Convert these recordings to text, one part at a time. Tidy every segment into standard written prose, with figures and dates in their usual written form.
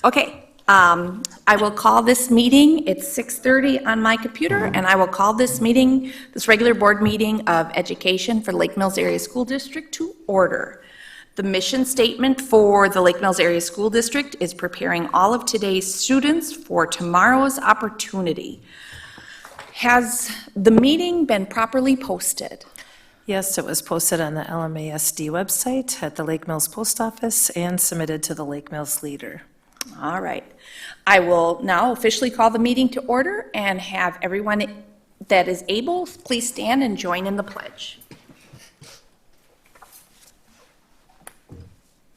Okay, I will call this meeting, it's 6:30 on my computer, and I will call this meeting, this regular board meeting of education for Lake Mills Area School District to order. The mission statement for the Lake Mills Area School District is preparing all of today's students for tomorrow's opportunity. Has the meeting been properly posted? Yes, it was posted on the LMASD website at the Lake Mills Post Office and submitted to the Lake Mills Leader. All right. I will now officially call the meeting to order and have everyone that is able, please stand and join in the pledge.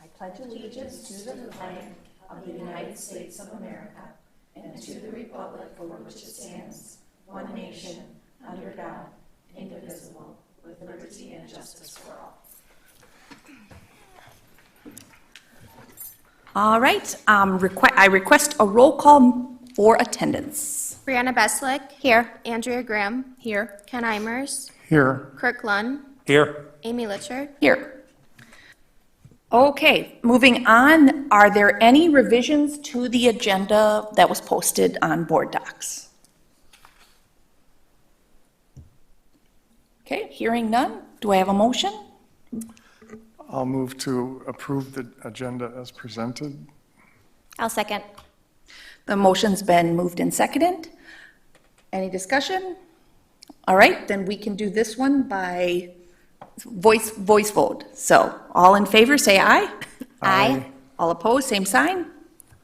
I pledge allegiance to the flag of the United States of America and to the republic for which it stands, one nation, under God, indivisible, with liberty and justice for all. All right, I request a roll call for attendance. Brianna Beslick. Here. Andrea Graham. Here. Ken Eimers. Here. Kirk Lunn. Here. Amy Litcher. Here. Okay, moving on, are there any revisions to the agenda that was posted on board docs? Okay, hearing none, do I have a motion? I'll move to approve the agenda as presented. I'll second. The motion's been moved and seconded. Any discussion? All right, then we can do this one by voice vote. So, all in favor, say aye. Aye. All opposed, same sign.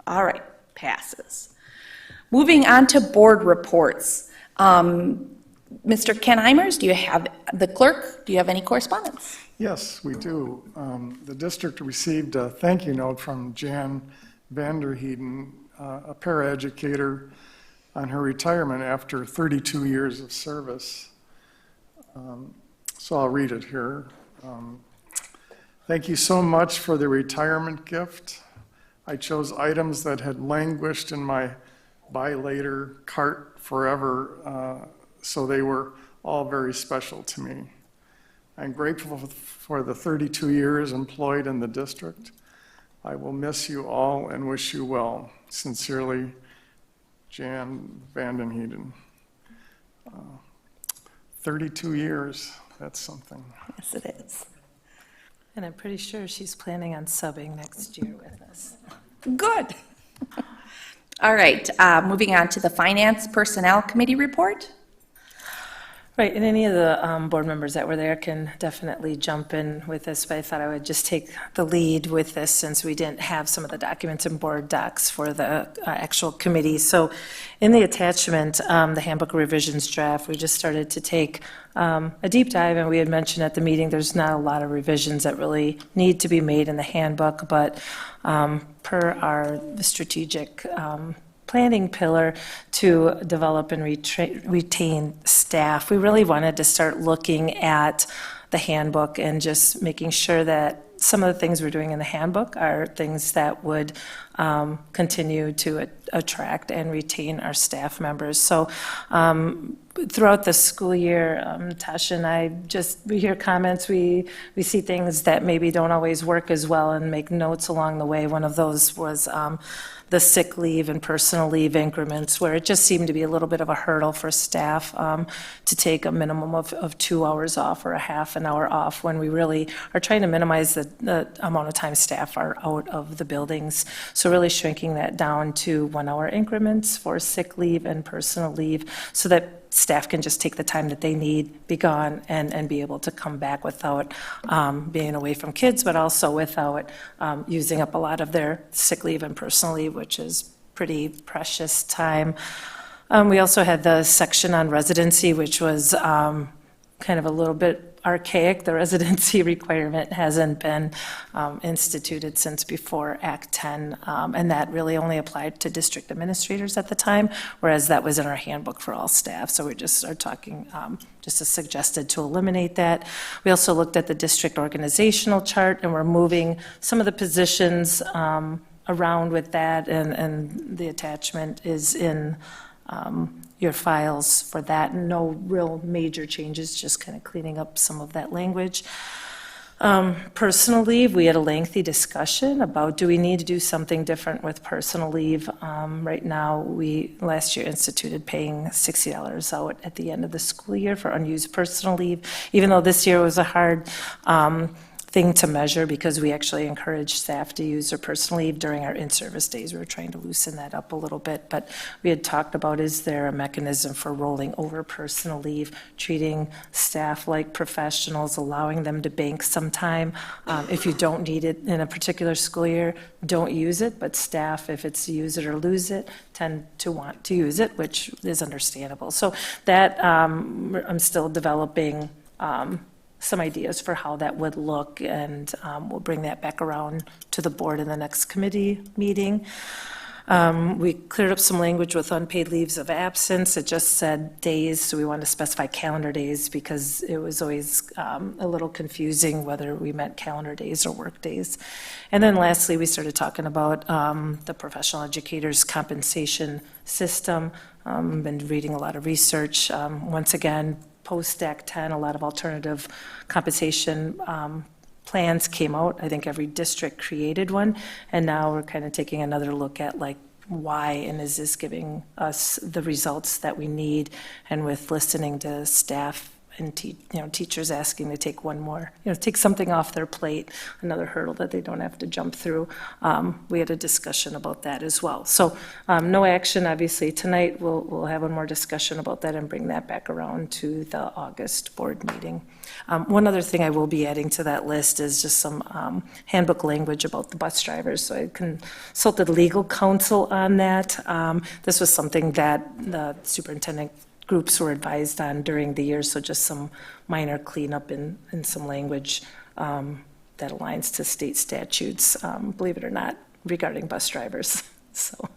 All right, passes. Moving on to board reports. Mr. Ken Eimers, do you have, the clerk, do you have any correspondence? Yes, we do. The district received a thank you note from Jan Vanderheeden, a paraeducator, on her retirement after 32 years of service. So I'll read it here. Thank you so much for the retirement gift. I chose items that had languished in my buy later cart forever, so they were all very special to me. I'm grateful for the 32 years employed in the district. I will miss you all and wish you well. Sincerely, Jan Vandenheden. 32 years, that's something. Yes, it is. And I'm pretty sure she's planning on subbing next year with us. Good. All right, moving on to the Finance Personnel Committee report. Right, and any of the board members that were there can definitely jump in with this, but I thought I would just take the lead with this since we didn't have some of the documents and board docs for the actual committee. So in the attachment, the handbook revisions draft, we just started to take a deep dive, and we had mentioned at the meeting there's not a lot of revisions that really need to be made in the handbook, but per our strategic planning pillar to develop and retain staff, we really wanted to start looking at the handbook and just making sure that some of the things we're doing in the handbook are things that would continue to attract and retain our staff members. So throughout the school year, Tasha and I we hear comments, we see things that maybe don't always work as well and make notes along the way. One of those was the sick leave and personal leave increments, where it just seemed to be a little bit of a hurdle for staff to take a minimum of 2 hours off or a half an hour off, when we really are trying to minimize the amount of time staff are out of the buildings. So really shrinking that down to 1 hour increments for sick leave and personal leave, so that staff can just take the time that they need, be gone, and be able to come back without being away from kids, but also without using up a lot of their sick leave and personal leave, which is pretty precious time. We also had the section on residency, which was kind of a little bit archaic. The residency requirement hasn't been instituted since before Act 10, and that really only applied to district administrators at the time, whereas that was in our handbook for all staff. So we just are talking, just as suggested, to eliminate that. We also looked at the district organizational chart, and we're moving some of the positions around with that, and the attachment is in your files for that. No real major changes, just kind of cleaning up some of that language. Personal leave, we had a lengthy discussion about, do we need to do something different with personal leave? Right now, we last year instituted paying $60 out at the end of the school year for unused personal leave, even though this year was a hard thing to measure because we actually encourage staff to use their personal leave during our in-service days. We were trying to loosen that up a little bit, but we had talked about, is there a mechanism for rolling over personal leave, treating staff like professionals, allowing them to bank some time. If you don't need it in a particular school year, don't use it, but staff, if it's use it or lose it, tend to want to use it, which is understandable. So that, I'm still developing some ideas for how that would look, and we'll bring that back around to the board in the next committee meeting. We cleared up some language with unpaid leaves of absence. It just said days, so we wanted to specify calendar days because it was always a little confusing whether we meant calendar days or work days. And then lastly, we started talking about the professional educators' compensation system. Been reading a lot of research. Once again, post-Act 10, a lot of alternative compensation plans came out. I think every district created one, and now we're kind of taking another look at like why, and is this giving us the results that we need? And with listening to staff and teachers asking to take one more, take something off their plate, another hurdle that they don't have to jump through. We had a discussion about that as well. So no action, obviously, tonight. We'll have one more discussion about that and bring that back around to the August board meeting. One other thing I will be adding to that list is just some handbook language about the bus drivers. So I consulted legal counsel on that. This was something that the superintendent groups were advised on during the year, so just some minor cleanup in some language that aligns to state statutes, believe it or not, regarding bus drivers. So,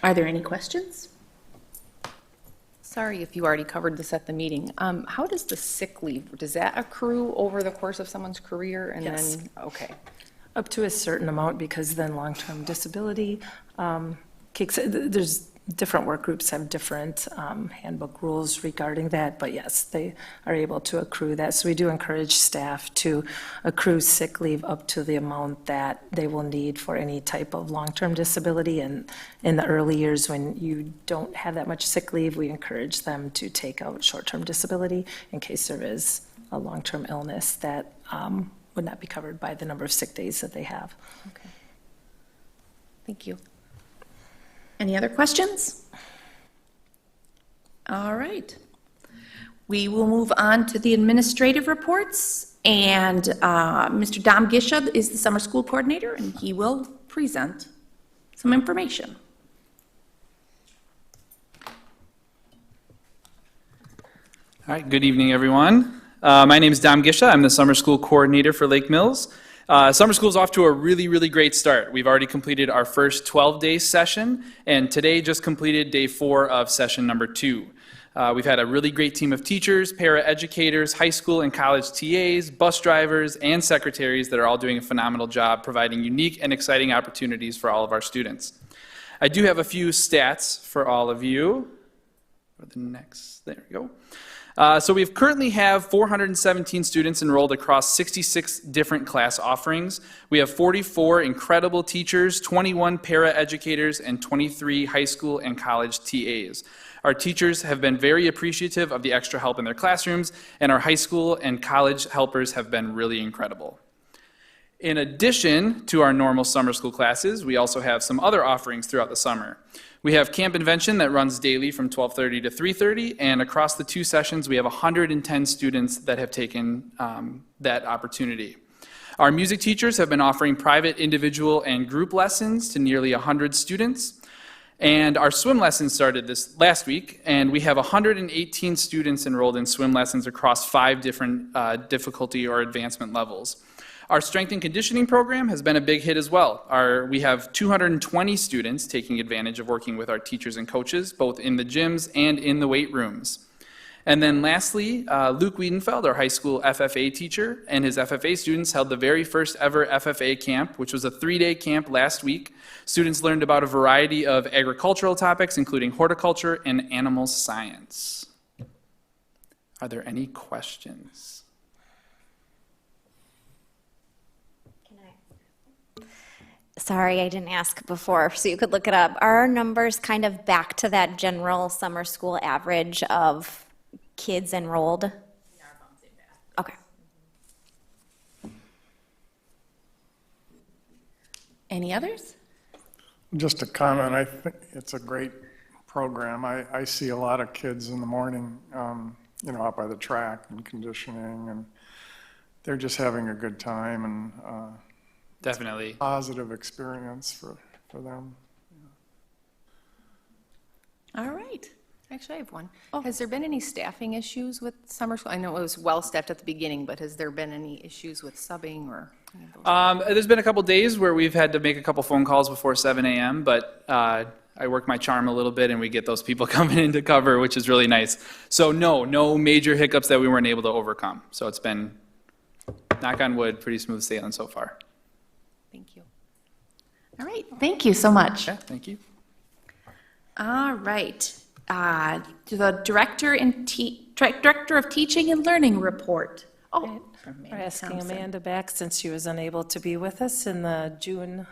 Are there any questions? Sorry if you already covered this at the meeting. How does the sick leave, does that accrue over the course of someone's career? And Yes. then, okay. up to a certain amount, because then long-term disability kicks, there's different work groups have different handbook rules regarding that, but yes, they are able to accrue that. So we do encourage staff to accrue sick leave up to the amount that they will need for any type of long-term disability. And in the early years when you don't have that much sick leave, we encourage them to take out short-term disability in case there is a long-term illness that would not be covered by the number of sick days that they have. Okay. Thank you. Any other questions? All right. We will move on to the administrative reports, and Mr. Dom Gisha is the summer school coordinator, and he will present some information. All right, good evening, everyone. My name is Dom Gisha. I'm the summer school coordinator for Lake Mills. Summer school is off to a really, really great start. We've already completed our first 12-day session, and today just completed day 4 of session number 2. We've had a really great team of teachers, para-educators, high school and college TAs, bus drivers, and secretaries that are all doing a phenomenal job providing unique and exciting opportunities for all of our students. I do have a few stats for all of you. For the next, there we go. So we currently have 417 students enrolled across 66 different class offerings. We have 44 incredible teachers, 21 para-educators, and 23 high school and college TAs. Our teachers have been very appreciative of the extra help in their classrooms, and our high school and college helpers have been really incredible. In addition to our normal summer school classes, we also have some other offerings throughout the summer. We have Camp Invention that runs daily from 12:30 to 3:30, and across the 2 sessions, we have 110 students that have taken that opportunity. Our music teachers have been offering private, individual, and group lessons to nearly 100 students. And our swim lessons started this last week, and we have 118 students enrolled in swim lessons across 5 different difficulty or advancement levels. Our strength and conditioning program has been a big hit as well. We have 220 students taking advantage of working with our teachers and coaches, both in the gyms and in the weight rooms. And then lastly, Luke Wiedenfeld, our high school FFA teacher, and his FFA students held the very first ever FFA camp, which was a 3-day camp last week. Students learned about a variety of agricultural topics, including horticulture and animal science. Are there any questions? Sorry, I didn't ask before, so you could look it up. Are our numbers kind of back to that general summer school average of kids enrolled? Okay. Any others? Just a comment, I think it's a great program. I see a lot of kids in the morning, out by the track and conditioning, and they're just having a good time and Definitely. positive experience for them. All right. Actually, I have one. Has there been any staffing issues with summer school? I know it was well-staffed at the beginning, but has there been any issues with subbing or any of those? There's been a couple days where we've had to make a couple phone calls before 7 a.m., but I work my charm a little bit and we get those people coming in to cover, which is really nice. So no major hiccups that we weren't able to overcome. So it's been, knock on wood, pretty smooth sailing so far. Thank you. All right, thank you so much. Yeah, thank you. All right. To the Director of Teaching and Learning report. Oh, We're asking Amanda back since she was unable to be with us in the June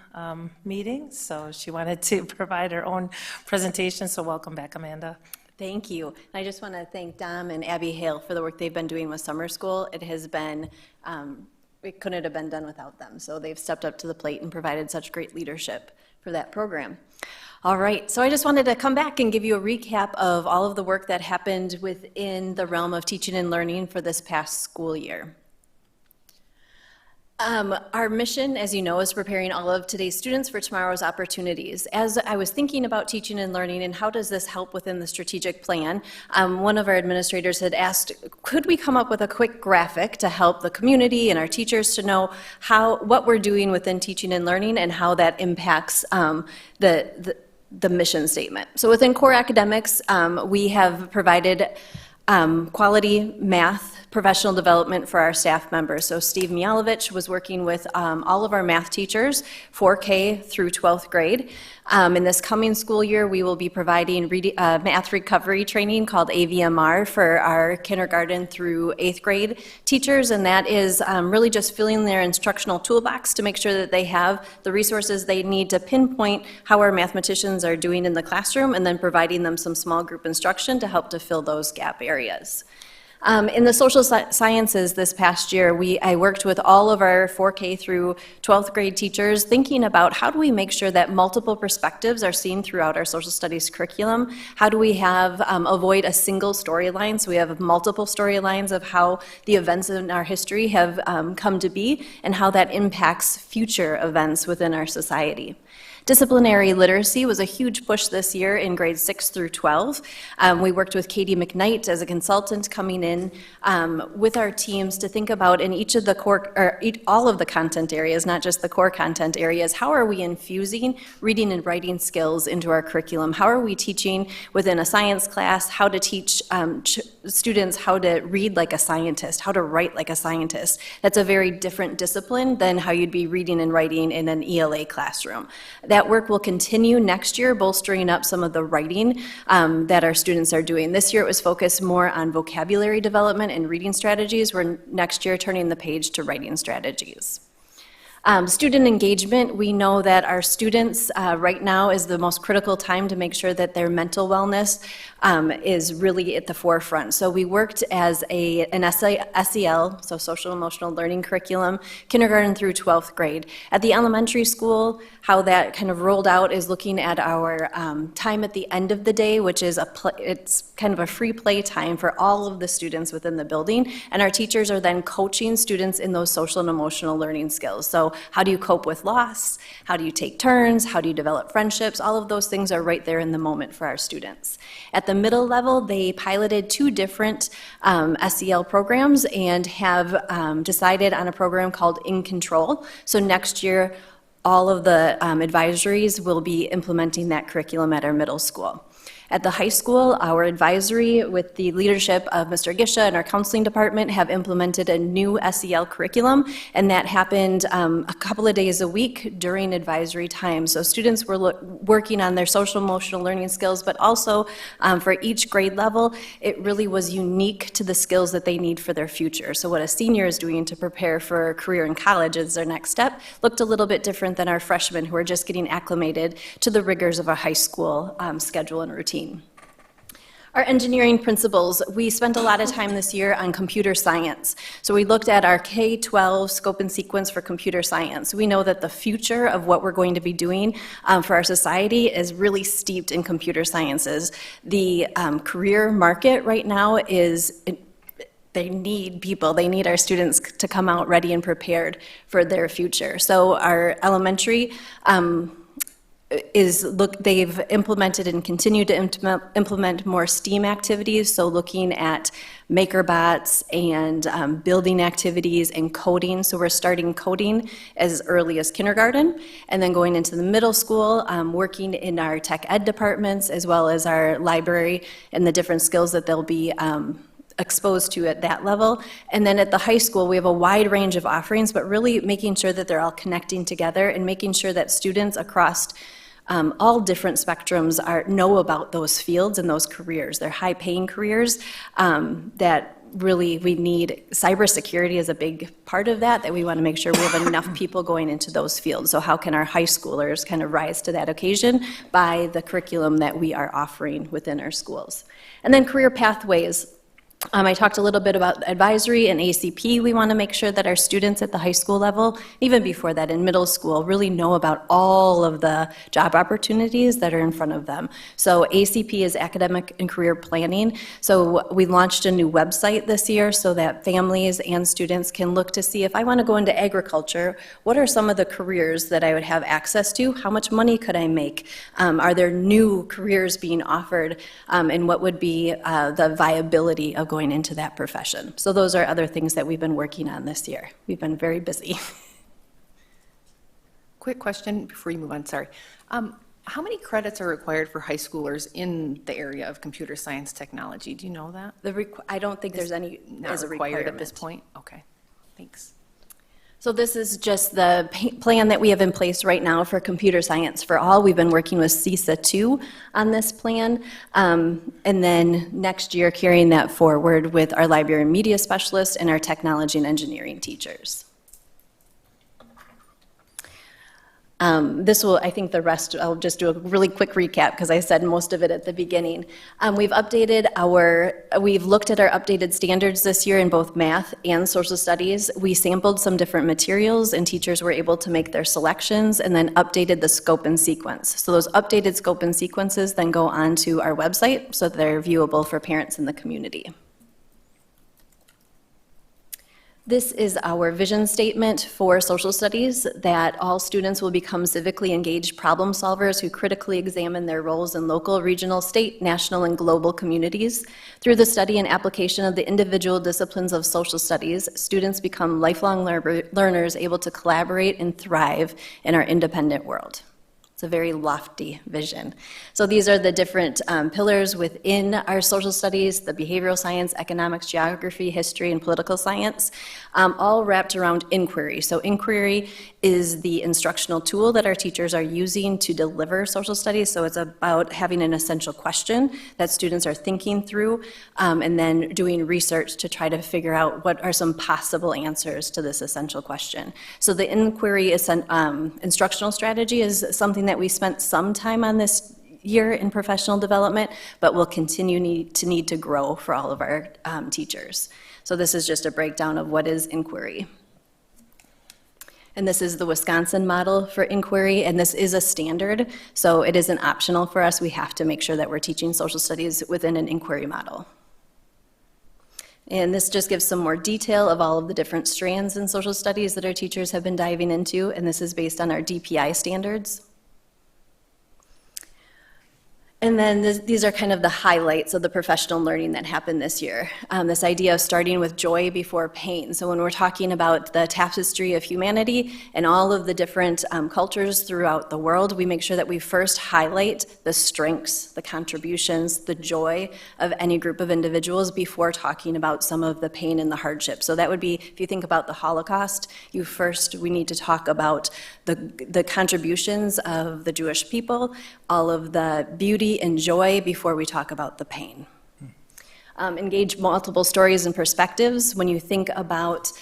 meeting, so she wanted to provide her own presentation, so welcome back, Amanda. Thank you. And I just want to thank Dom and Abby Hale for the work they've been doing with summer school. It has been, it couldn't have been done without them. So they've stepped up to the plate and provided such great leadership for that program. All right, so I just wanted to come back and give you a recap of all of the work that happened within the realm of teaching and learning for this past school year. Our mission, as you know, is preparing all of today's students for tomorrow's opportunities. As I was thinking about teaching and learning and how does this help within the strategic plan, one of our administrators had asked, could we come up with a quick graphic to help the community and our teachers to know what we're doing within teaching and learning and how that impacts the mission statement. So within core academics, we have provided quality math professional development for our staff members. So Steve Mialovich was working with all of our math teachers, 4K through 12th grade. In this coming school year, we will be providing math recovery training called AVMR for our kindergarten through 8th grade teachers, and that is really just filling their instructional toolbox to make sure that they have the resources they need to pinpoint how our mathematicians are doing in the classroom, and then providing them some small group instruction to help to fill those gap areas. In the social sciences this past year, I worked with all of our 4K through 12th grade teachers thinking about how do we make sure that multiple perspectives are seen throughout our social studies curriculum? How do we avoid a single storyline so we have multiple storylines of how the events in our history have come to be and how that impacts future events within our society? Disciplinary literacy was a huge push this year in grades 6 through 12. We worked with Katie McKnight as a consultant coming in with our teams to think about in each of the core, or all of the content areas, not just the core content areas, how are we infusing reading and writing skills into our curriculum? How are we teaching within a science class how to teach students how to read like a scientist, how to write like a scientist? That's a very different discipline than how you'd be reading and writing in an ELA classroom. That work will continue next year, bolstering up some of the writing that our students are doing. This year it was focused more on vocabulary development and reading strategies. We're next year turning the page to writing strategies. Student engagement, we know that our students right now is the most critical time to make sure that their mental wellness is really at the forefront. So we worked as an SEL, so social emotional learning curriculum, kindergarten through 12th grade. At the elementary school, how that kind of rolled out is looking at our time at the end of the day, which is it's kind of a free play time for all of the students within the building, and our teachers are then coaching students in those social and emotional learning skills. So how do you cope with loss? How do you take turns? How do you develop friendships? All of those things are right there in the moment for our students. At the middle level, they piloted 2 different SEL programs and have decided on a program called In Control. So next year, all of the advisories will be implementing that curriculum at our middle school. At the high school, our advisory with the leadership of Mr. Gisha and our counseling department have implemented a new SEL curriculum, and that happened a couple of days a week during advisory time. So students were working on their social emotional learning skills, but also for each grade level, it really was unique to the skills that they need for their future. So what a senior is doing to prepare for a career in college as their next step looked a little bit different than our freshmen who are just getting acclimated to the rigors of a high school schedule and routine. Our engineering principles, we spent a lot of time this year on computer science. So we looked at our K-12 scope and sequence for computer science. We know that the future of what we're going to be doing for our society is really steeped in computer sciences. The career market right now is they need people, they need our students to come out ready and prepared for their future. So our elementary they've implemented and continue to implement more STEAM activities, so looking at MakerBots and building activities and coding. So we're starting coding as early as kindergarten, and then going into the middle school, working in our tech ed departments, as well as our library and the different skills that they'll be exposed to at that level. And then at the high school, we have a wide range of offerings, but really making sure that they're all connecting together and making sure that students across all different spectrums know about those fields and those careers. They're high-paying careers that really we need. Cybersecurity is a big part of that we want to make sure we have enough people going into those fields. So how can our high schoolers kind of rise to that occasion by the curriculum that we are offering within our schools? And then career pathways. I talked a little bit about advisory and ACP. We want to make sure that our students at the high school level, even before that in middle school, really know about all of the job opportunities that are in front of them. So ACP is academic and career planning. So we launched a new website this year so that families and students can look to see if I want to go into agriculture, what are some of the careers that I would have access to? How much money could I make? Are there new careers being offered? And what would be the viability of going into that profession? So those are other things that we've been working on this year. We've been very busy. Quick question before you move on, sorry. How many credits are required for high schoolers in the area of computer science technology? Do you know that? I don't think there's any as a required at this requirement. point? Okay, thanks. So this is just the plan that we have in place right now for computer science for all. We've been working with CISA 2 on this plan, and then next year carrying that forward with our library and media specialists and our technology and engineering teachers. This will, I think the rest, I'll just do a really quick recap because I said most of it at the beginning. We've looked at our updated standards this year in both math and social studies. We sampled some different materials and teachers were able to make their selections and then updated the scope and sequence. So those updated scope and sequences then go onto our website so they're viewable for parents in the community. This is our vision statement for social studies, that all students will become civically engaged problem solvers who critically examine their roles in local, regional, state, national, and global communities. Through the study and application of the individual disciplines of social studies, students become lifelong learners able to collaborate and thrive in our independent world. It's a very lofty vision. So these are the different pillars within our social studies, the behavioral science, economics, geography, history, and political science, all wrapped around inquiry. So inquiry is the instructional tool that our teachers are using to deliver social studies. So it's about having an essential question that students are thinking through and then doing research to try to figure out what are some possible answers to this essential question. So the inquiry instructional strategy is something that we spent some time on this year in professional development, but will continue to need to grow for all of our teachers. So this is just a breakdown of what is inquiry. And this is the Wisconsin model for inquiry, and this is a standard, so it isn't optional for us. We have to make sure that we're teaching social studies within an inquiry model. And this just gives some more detail of all of the different strands in social studies that our teachers have been diving into, and this is based on our DPI standards. And then these are kind of the highlights of the professional learning that happened this year. This idea of starting with joy before pain. So when we're talking about the tapestry of humanity and all of the different cultures throughout the world, we make sure that we first highlight the strengths, the contributions, the joy of any group of individuals before talking about some of the pain and the hardship. So that would be, if you think about the Holocaust, we need to talk about the contributions of the Jewish people, all of the beauty and joy before we talk about the pain. Engage multiple stories and perspectives. When you think about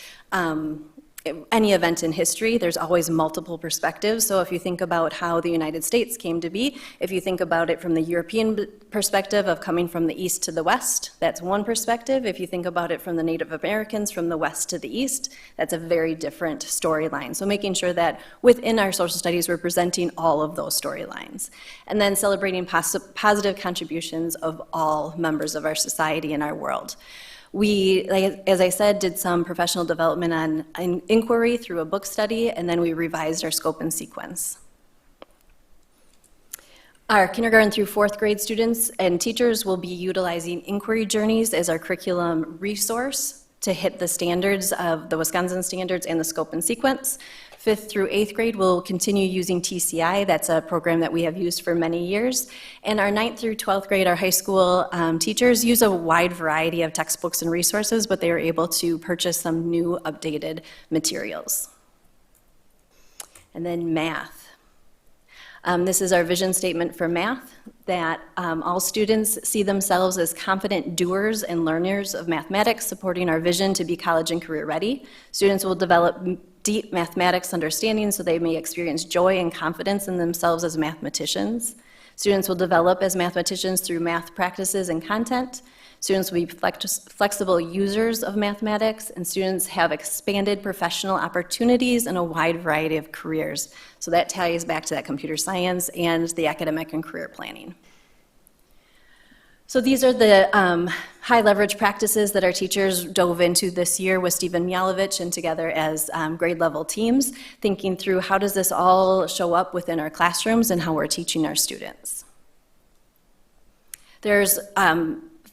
any event in history, there's always multiple perspectives. So if you think about how the United States came to be, if you think about it from the European perspective of coming from the east to the west, that's one perspective. If you think about it from the Native Americans from the west to the east, that's a very different storyline. So making sure that within our social studies, we're presenting all of those storylines. And then celebrating positive contributions of all members of our society and our world. We, as I said, did some professional development on inquiry through a book study, and then we revised our scope and sequence. Our kindergarten through fourth grade students and teachers will be utilizing inquiry journeys as our curriculum resource to hit the standards of the Wisconsin standards and the scope and sequence. Fifth through eighth grade will continue using TCI. That's a program that we have used for many years. And our ninth through 12th grade, our high school teachers use a wide variety of textbooks and resources, but they are able to purchase some new updated materials. And then math. This is our vision statement for math, that all students see themselves as confident doers and learners of mathematics, supporting our vision to be college and career ready. Students will develop deep mathematics understanding so they may experience joy and confidence in themselves as mathematicians. Students will develop as mathematicians through math practices and content. Students will be flexible users of mathematics, and students have expanded professional opportunities in a wide variety of careers. So that ties back to that computer science and the academic and career planning. So these are the high leverage practices that our teachers dove into this year with Stephen Mialovich and together as grade level teams, thinking through how does this all show up within our classrooms and how we're teaching our students. There's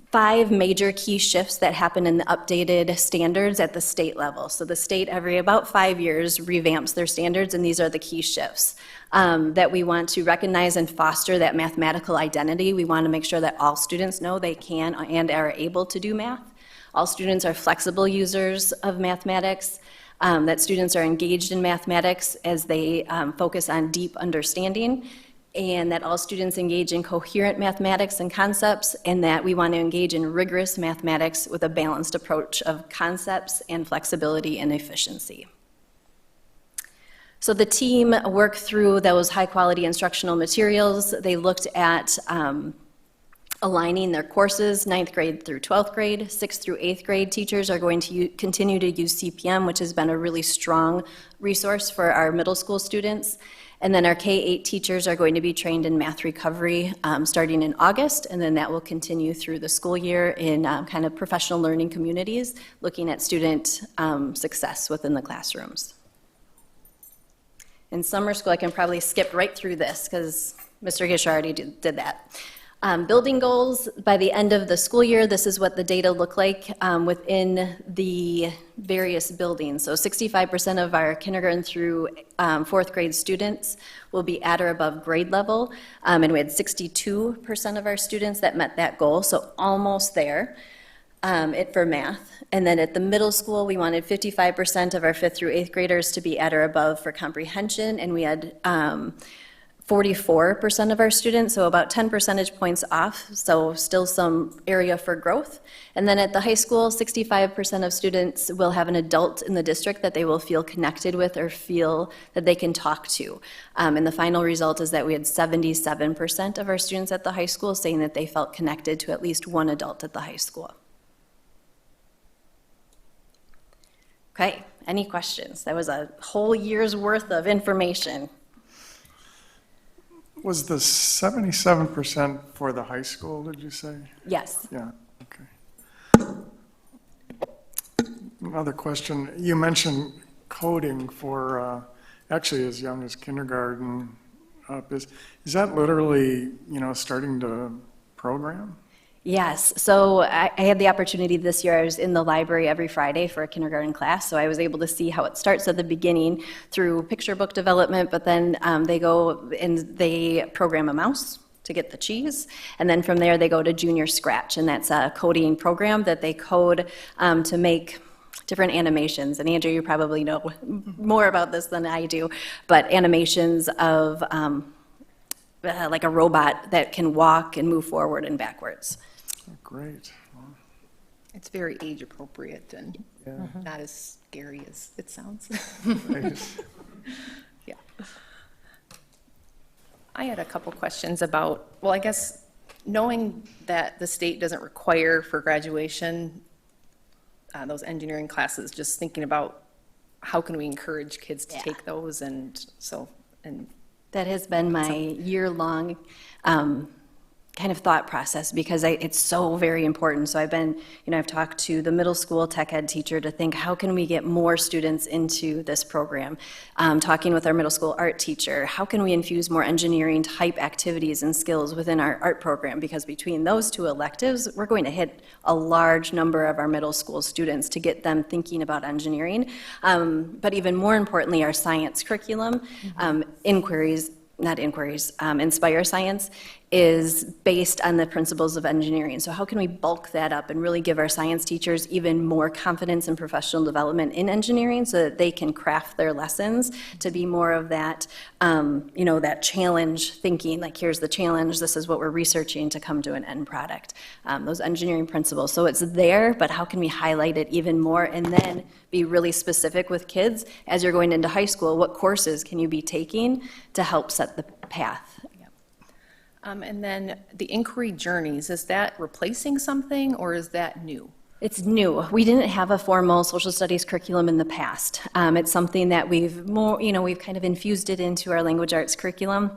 5 major key shifts that happen in the updated standards at the state level. So the state every about 5 years revamps their standards, and these are the key shifts. That we want to recognize and foster that mathematical identity. We want to make sure that all students know they can and are able to do math. All students are flexible users of mathematics, that students are engaged in mathematics as they focus on deep understanding, and that all students engage in coherent mathematics and concepts, and that we want to engage in rigorous mathematics with a balanced approach of concepts and flexibility and efficiency. So the team worked through those high-quality instructional materials. They looked at aligning their courses, 9th grade through 12th grade. 6th through 8th grade teachers are going to continue to use CPM, which has been a really strong resource for our middle school students. And then our K-8 teachers are going to be trained in math recovery starting in August, and then that will continue through the school year in kind of professional learning communities, looking at student success within the classrooms. In summer school, I can probably skip right through this because Mr. Gish already did that. Building goals, by the end of the school year, this is what the data look like within the various buildings. So 65% of our kindergarten through 4th grade students will be at or above grade level, and we had 62% of our students that met that goal, so almost there for math. And then at the middle school, we wanted 55% of our 5th through 8th graders to be at or above for comprehension, and we had 44% of our students, so about 10 percentage points off, so still some area for growth. And then at the high school, 65% of students will have an adult in the district that they will feel connected with or feel that they can talk to. And the final result is that we had 77% of our students at the high school saying that they felt connected to at least one adult at the high school. Okay, any questions? That was a whole year's worth of information. Was the 77% for the high school, did you say? Yes. Yeah, okay. Another question. You mentioned coding for actually as young as kindergarten. up. Is that literally, starting to program? Yes, so I had the opportunity this year, I was in the library every Friday for a kindergarten class, so I was able to see how it starts at the beginning through picture book development, but then they go and they program a mouse to get the cheese, and then from there they go to Junior Scratch, and that's a coding program that they code to make different animations. And Andrew, you probably know more about this than I do, but animations of like a robot that can walk and move forward and backwards. Great. It's very age appropriate and not as scary as it sounds. Nice. Yeah. I had a couple questions about, well, I guess knowing that the state doesn't require for graduation those engineering classes, just thinking about how can we encourage kids to take those, and That has been my year-long kind of thought process, because it's so very important. So I've talked to the middle school tech ed teacher to think, how can we get more students into this program? Talking with our middle school art teacher, how can we infuse more engineering type activities and skills within our art program? Because between those two electives, we're going to hit a large number of our middle school students to get them thinking about engineering. But even more importantly, our science curriculum, Inspire Science is based on the principles of engineering. So how can we bulk that up and really give our science teachers even more confidence and professional development in engineering so that they can craft their lessons to be more of that, that challenge thinking, like here's the challenge, this is what we're researching to come to an end product. Those engineering principles. So it's there, but how can we highlight it even more and then be really specific with kids as you're going into high school? What courses can you be taking to help set the path? and then the inquiry journeys, is that replacing something or is that new? It's new. We didn't have a formal social studies curriculum in the past. It's something that we've kind of infused it into our language arts curriculum.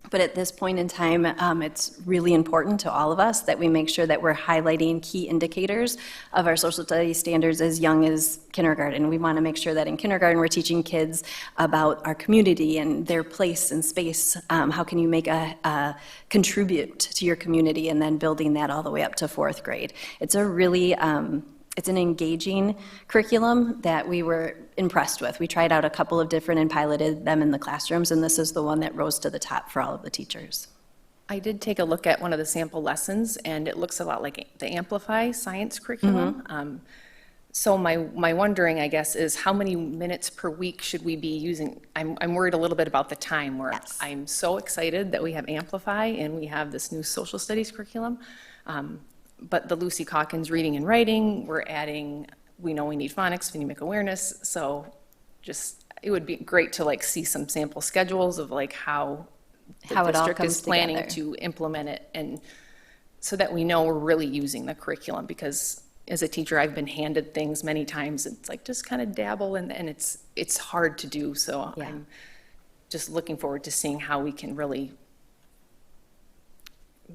But at this point in time, it's really important to all of us that we make sure that we're highlighting key indicators of our social studies standards as young as kindergarten. We want to make sure that in kindergarten we're teaching kids about our community and their place and space. How can you make contribute to your community, and then building that all the way up to 4th grade. It's a really it's an engaging curriculum that we were impressed with. We tried out a couple of different and piloted them in the classrooms, and this is the one that rose to the top for all of the teachers. I did take a look at one of the sample lessons, and it looks a lot like the Amplify science curriculum. So my wondering, I guess, is how many minutes per week should we be using? I'm worried a little bit about the time, where Yes. I'm so excited that we have Amplify and we have this new social studies curriculum. But the Lucy Calkins reading and writing, we're adding, we know we need phonics, phonemic awareness. So just, it would be great to see some sample schedules of how the How it all district is comes planning together. to implement it, and so that we know we're really using the curriculum. Because as a teacher, I've been handed things many times. It's just kind of dabble, and it's hard to do. So Yeah. I'm just looking forward to seeing how we can really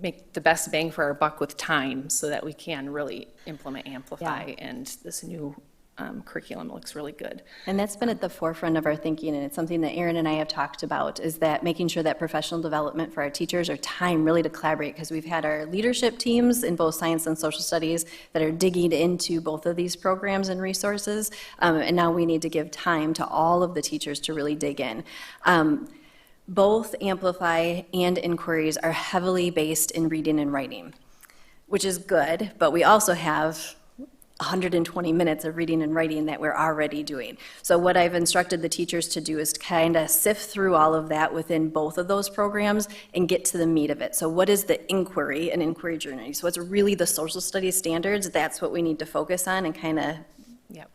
make the best bang for our buck with time, so that we can really implement Amplify. And this new curriculum looks really good. And that's been at the forefront of our thinking, and it's something that Erin and I have talked about, is that making sure that professional development for our teachers are time really to collaborate, because we've had our leadership teams in both science and social studies that are digging into both of these programs and resources, and now we need to give time to all of the teachers to really dig in. Both Amplify and Inquiries are heavily based in reading and writing, which is good, but we also have 120 minutes of reading and writing that we're already doing. So what I've instructed the teachers to do is to kind of sift through all of that within both of those programs and get to the meat of it. So what is the inquiry and inquiry journey? So it's really the social studies standards. That's what we need to focus on and kind of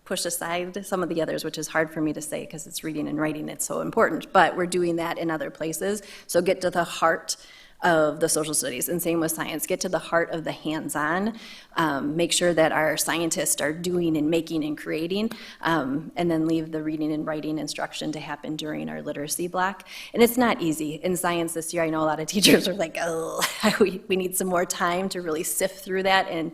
push aside some of the others, which is hard for me to say because it's reading and writing. It's so important, but we're doing that in other places. So get to the heart of the social studies, and same with science. Get to the heart of the hands-on. Make sure that our scientists are doing and making and creating, and then leave the reading and writing instruction to happen during our literacy block. And it's not easy. In science this year, I know a lot of teachers are like, oh, we need some more time to really sift through that and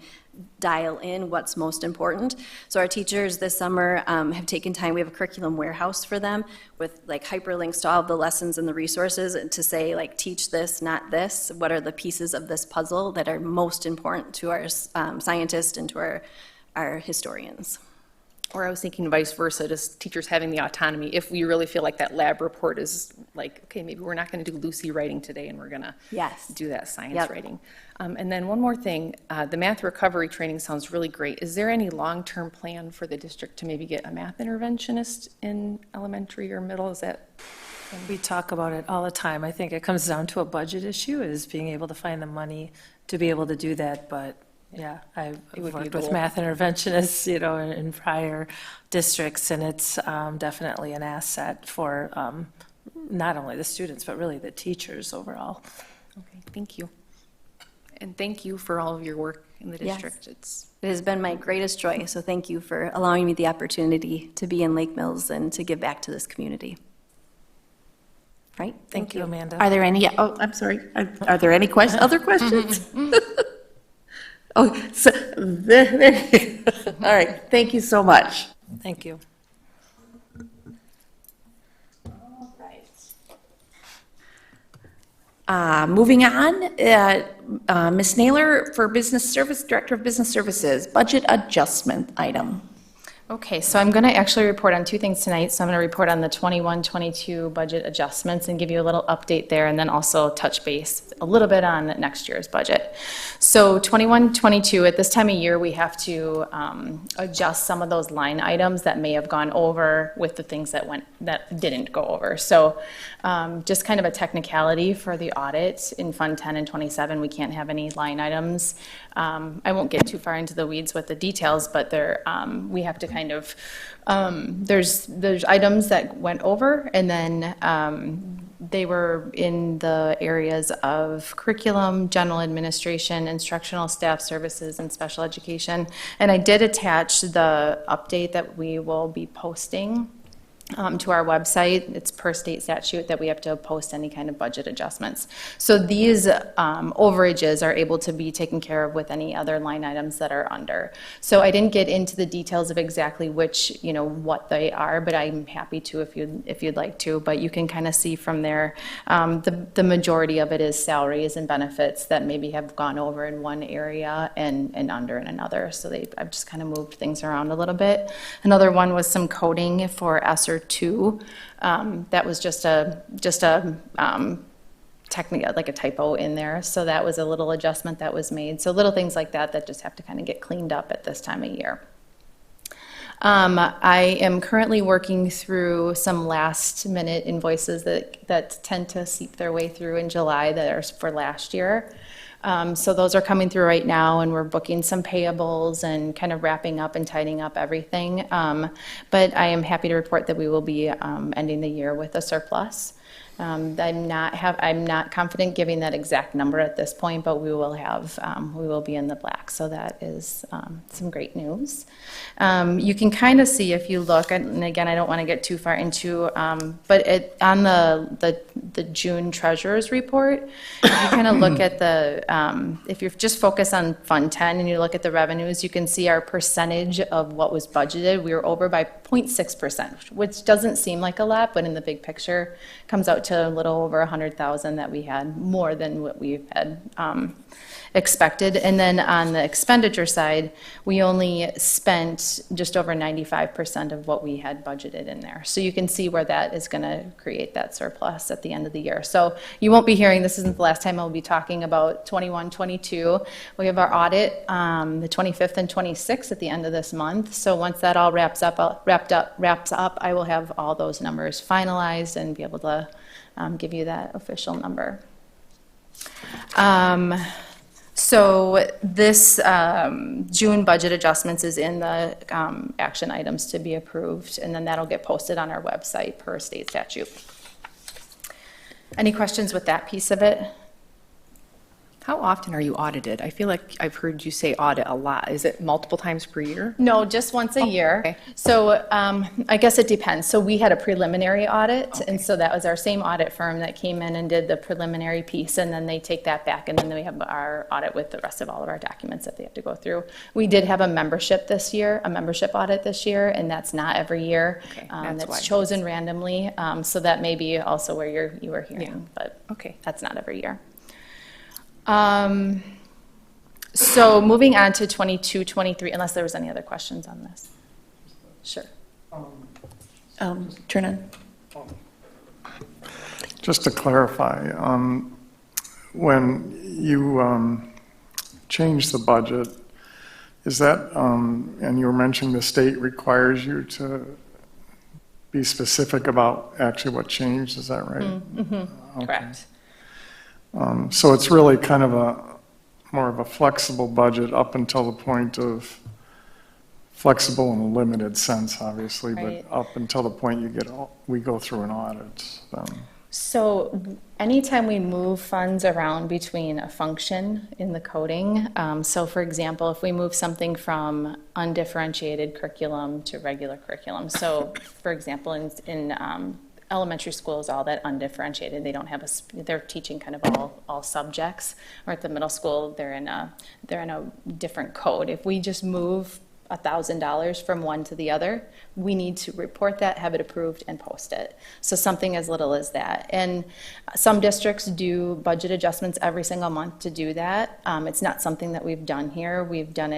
dial in what's most important. So our teachers this summer have taken time, we have a curriculum warehouse for them with like hyperlinks to all of the lessons and the resources, and to say like, teach this, not this. What are the pieces of this puzzle that are most important to our scientists and to our historians? Or I was thinking vice versa, just teachers having the autonomy. If we really feel like that lab report is like, okay, maybe we're not going to do Lucy writing today and we're going to Yes. do that science Yep. writing. And then one more thing, the math recovery training sounds really great. Is there any long-term plan for the district to maybe get a math interventionist in elementary or middle? Is that? We talk about it all the time. I think it comes down to a budget issue, is being able to find the money to be able to do that. But yeah, I've It would be a worked with goal. math interventionists, in prior districts, and it's definitely an asset for not only the students, but really the teachers overall. Okay, thank you. And thank you for all of your work in the Yes. district. It has been my greatest joy, so thank you for allowing me the opportunity to be in Lake Mills and to give back to this community. Right? Thank you, Amanda. Are there any, I'm sorry, are there any other questions? Oh, so, there, all right, thank you so much. Thank you. Moving on, Ms. Naylor for Business Service, Director of Business Services, budget adjustment item. Okay, so I'm going to actually report on two things tonight. So I'm going to report on the 21-22 budget adjustments and give you a little update there, and then also touch base a little bit on next year's budget. So 21-22, at this time of year, we have to adjust some of those line items that may have gone over with the things that didn't go over. So just kind of a technicality for the audit in Fund 10 and 27, we can't have any line items. I won't get too far into the weeds with the details, but we have to kind of, there's items that went over, and then they were in the areas of curriculum, general administration, instructional staff services, and special education. And I did attach the update that we will be posting to our website. It's per state statute that we have to post any kind of budget adjustments. So these overages are able to be taken care of with any other line items that are under. So I didn't get into the details of exactly which, what they are, but I'm happy to if you'd like to. But you can kind of see from there, the majority of it is salaries and benefits that maybe have gone over in one area and under in another. So I've just kind of moved things around a little bit. Another one was some coding for ESSER 2. That was just a technically like a typo in there. So that was a little adjustment that was made. So little things like that just have to kind of get cleaned up at this time of year. I am currently working through some last minute invoices that tend to seep their way through in July that are for last year. So those are coming through right now, and we're booking some payables and kind of wrapping up and tidying up everything. But I am happy to report that we will be ending the year with a surplus. I'm not confident giving that exact number at this point, but we will be in the black. So that is some great news. You can kind of see if you look, and again, I don't want to get too far into, but on the June treasurer's report, if you kind of look at if you just focus on Fund 10 and you look at the revenues, you can see our percentage of what was budgeted. We were over by 0.6%, which doesn't seem like a lot, but in the big picture, comes out to a little over 100,000 that we had more than what we had expected. And then on the expenditure side, we only spent just over 95% of what we had budgeted in there. So you can see where that is going to create that surplus at the end of the year. So you won't be hearing, this isn't the last time I'll be talking about 21-22. We have our audit the 25th and 26th at the end of this month. So once that all wraps up, I will have all those numbers finalized and be able to give you that official number. So this June budget adjustments is in the action items to be approved, and then that'll get posted on our website per state statute. Any questions with that piece of it? How often are you audited? I feel like I've heard you say audit a lot. Is it multiple times per year? No, just once a year. okay. So I guess it depends. So we had a preliminary audit, and so that was our same audit firm that came in and did the preliminary piece, and then they take that back, and then we have our audit with the rest of all of our documents that they have to go through. We did have a membership audit this year, and that's not every year. Okay, that's why. That's chosen randomly, so that may be also where you were hearing, but Okay. that's not every year. So moving on to 22, 23, unless there was any other questions on this. Sure. Turn on. Just to clarify, when you change the budget, is that, and you were mentioning the state requires you to be specific about actually what changed, is that right? Okay. Correct. So it's really kind of more of a flexible budget up until the point of, flexible in a limited sense, obviously, Right. but up until the point we go through an audit. So anytime we move funds around between a function in the coding, so for example, if we move something from undifferentiated curriculum to regular curriculum, so for example, in elementary school is all that undifferentiated. They don't have they're teaching kind of all subjects, or at the middle school, they're in a different code. If we just move $1,000 from one to the other, we need to report that, have it approved, and post it. So something as little as that. And some districts do budget adjustments every single month to do that. It's not something that we've done here. We've done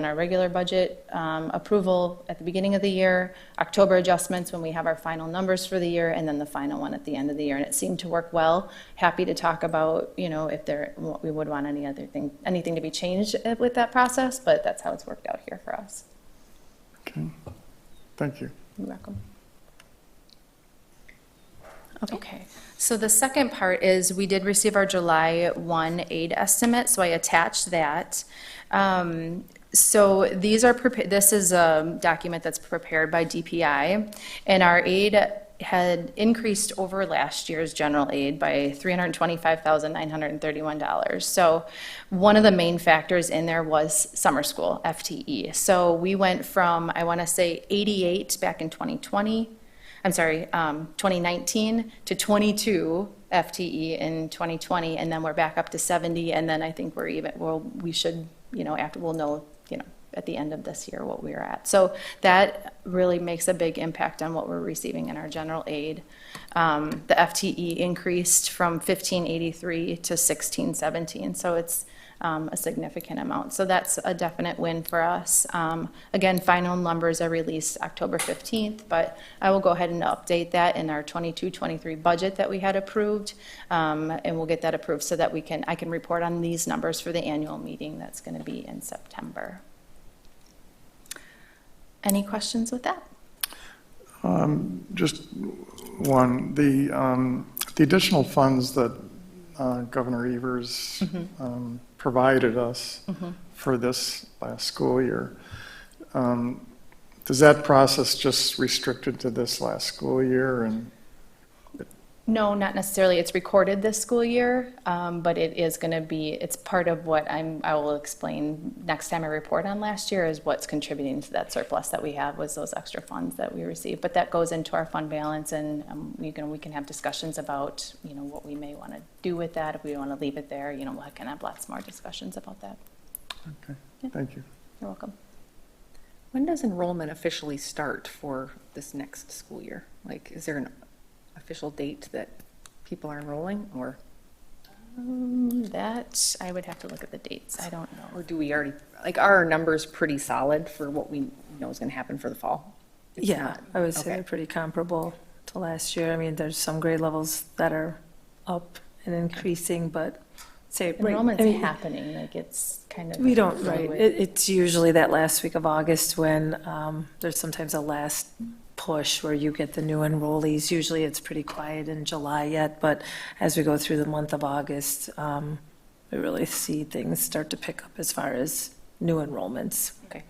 our regular budget approval at the beginning of the year, October adjustments when we have our final numbers for the year, and then the final one at the end of the year. And it seemed to work well. Happy to talk about, if we would want anything to be changed with that process, but that's how it's worked out here for us. Okay, thank you. You're welcome. Okay, so the second part is we did receive our July 1 aid estimate, so I attached that. So this is a document that's prepared by DPI, and our aid had increased over last year's general aid by $325,931. So one of the main factors in there was summer school, FTE. So we went from, I want to say 88 back in 2019 to 22 FTE in 2020, and then we're back up to 70, and then I think we should, we'll know, at the end of this year what we are at. So that really makes a big impact on what we're receiving in our general aid. The FTE increased from 1583 to 1617, so it's a significant amount. So that's a definite win for us. Again, final numbers are released October 15th, but I will go ahead and update that in our 22-23 budget that we had approved, and we'll get that approved so that I can report on these numbers for the annual meeting that's going to be in September. Any questions with that? Just one, the additional funds that Governor Evers provided us for this last school year, does that process just restricted to this last school year? And No, not necessarily. It's recorded this school year, but it's part of what I will explain next time I report on last year is what's contributing to that surplus that we have was those extra funds that we received. But that goes into our fund balance, and we can have discussions about, what we may want to do with that. If we want to leave it there, we can have lots more discussions about that. okay, thank you. You're welcome. When does enrollment officially start for this next school year? Like, is there an official date that people are enrolling, or? That, I would have to look at the dates. I don't know. Or do we already, are our numbers pretty solid for what we know is going to happen for the fall? It's Yeah, not. I would say Okay. they're pretty comparable to last year. I mean, there's some grade levels that are up and increasing, but say. Enrollment's I mean, happening, it's kind of. We don't, right. fluid. It's usually that last week of August when there's sometimes a last push where you get the new enrollees. Usually it's pretty quiet in July yet, but as we go through the month of August, we really see things start to pick up as far as new enrollments. Okay.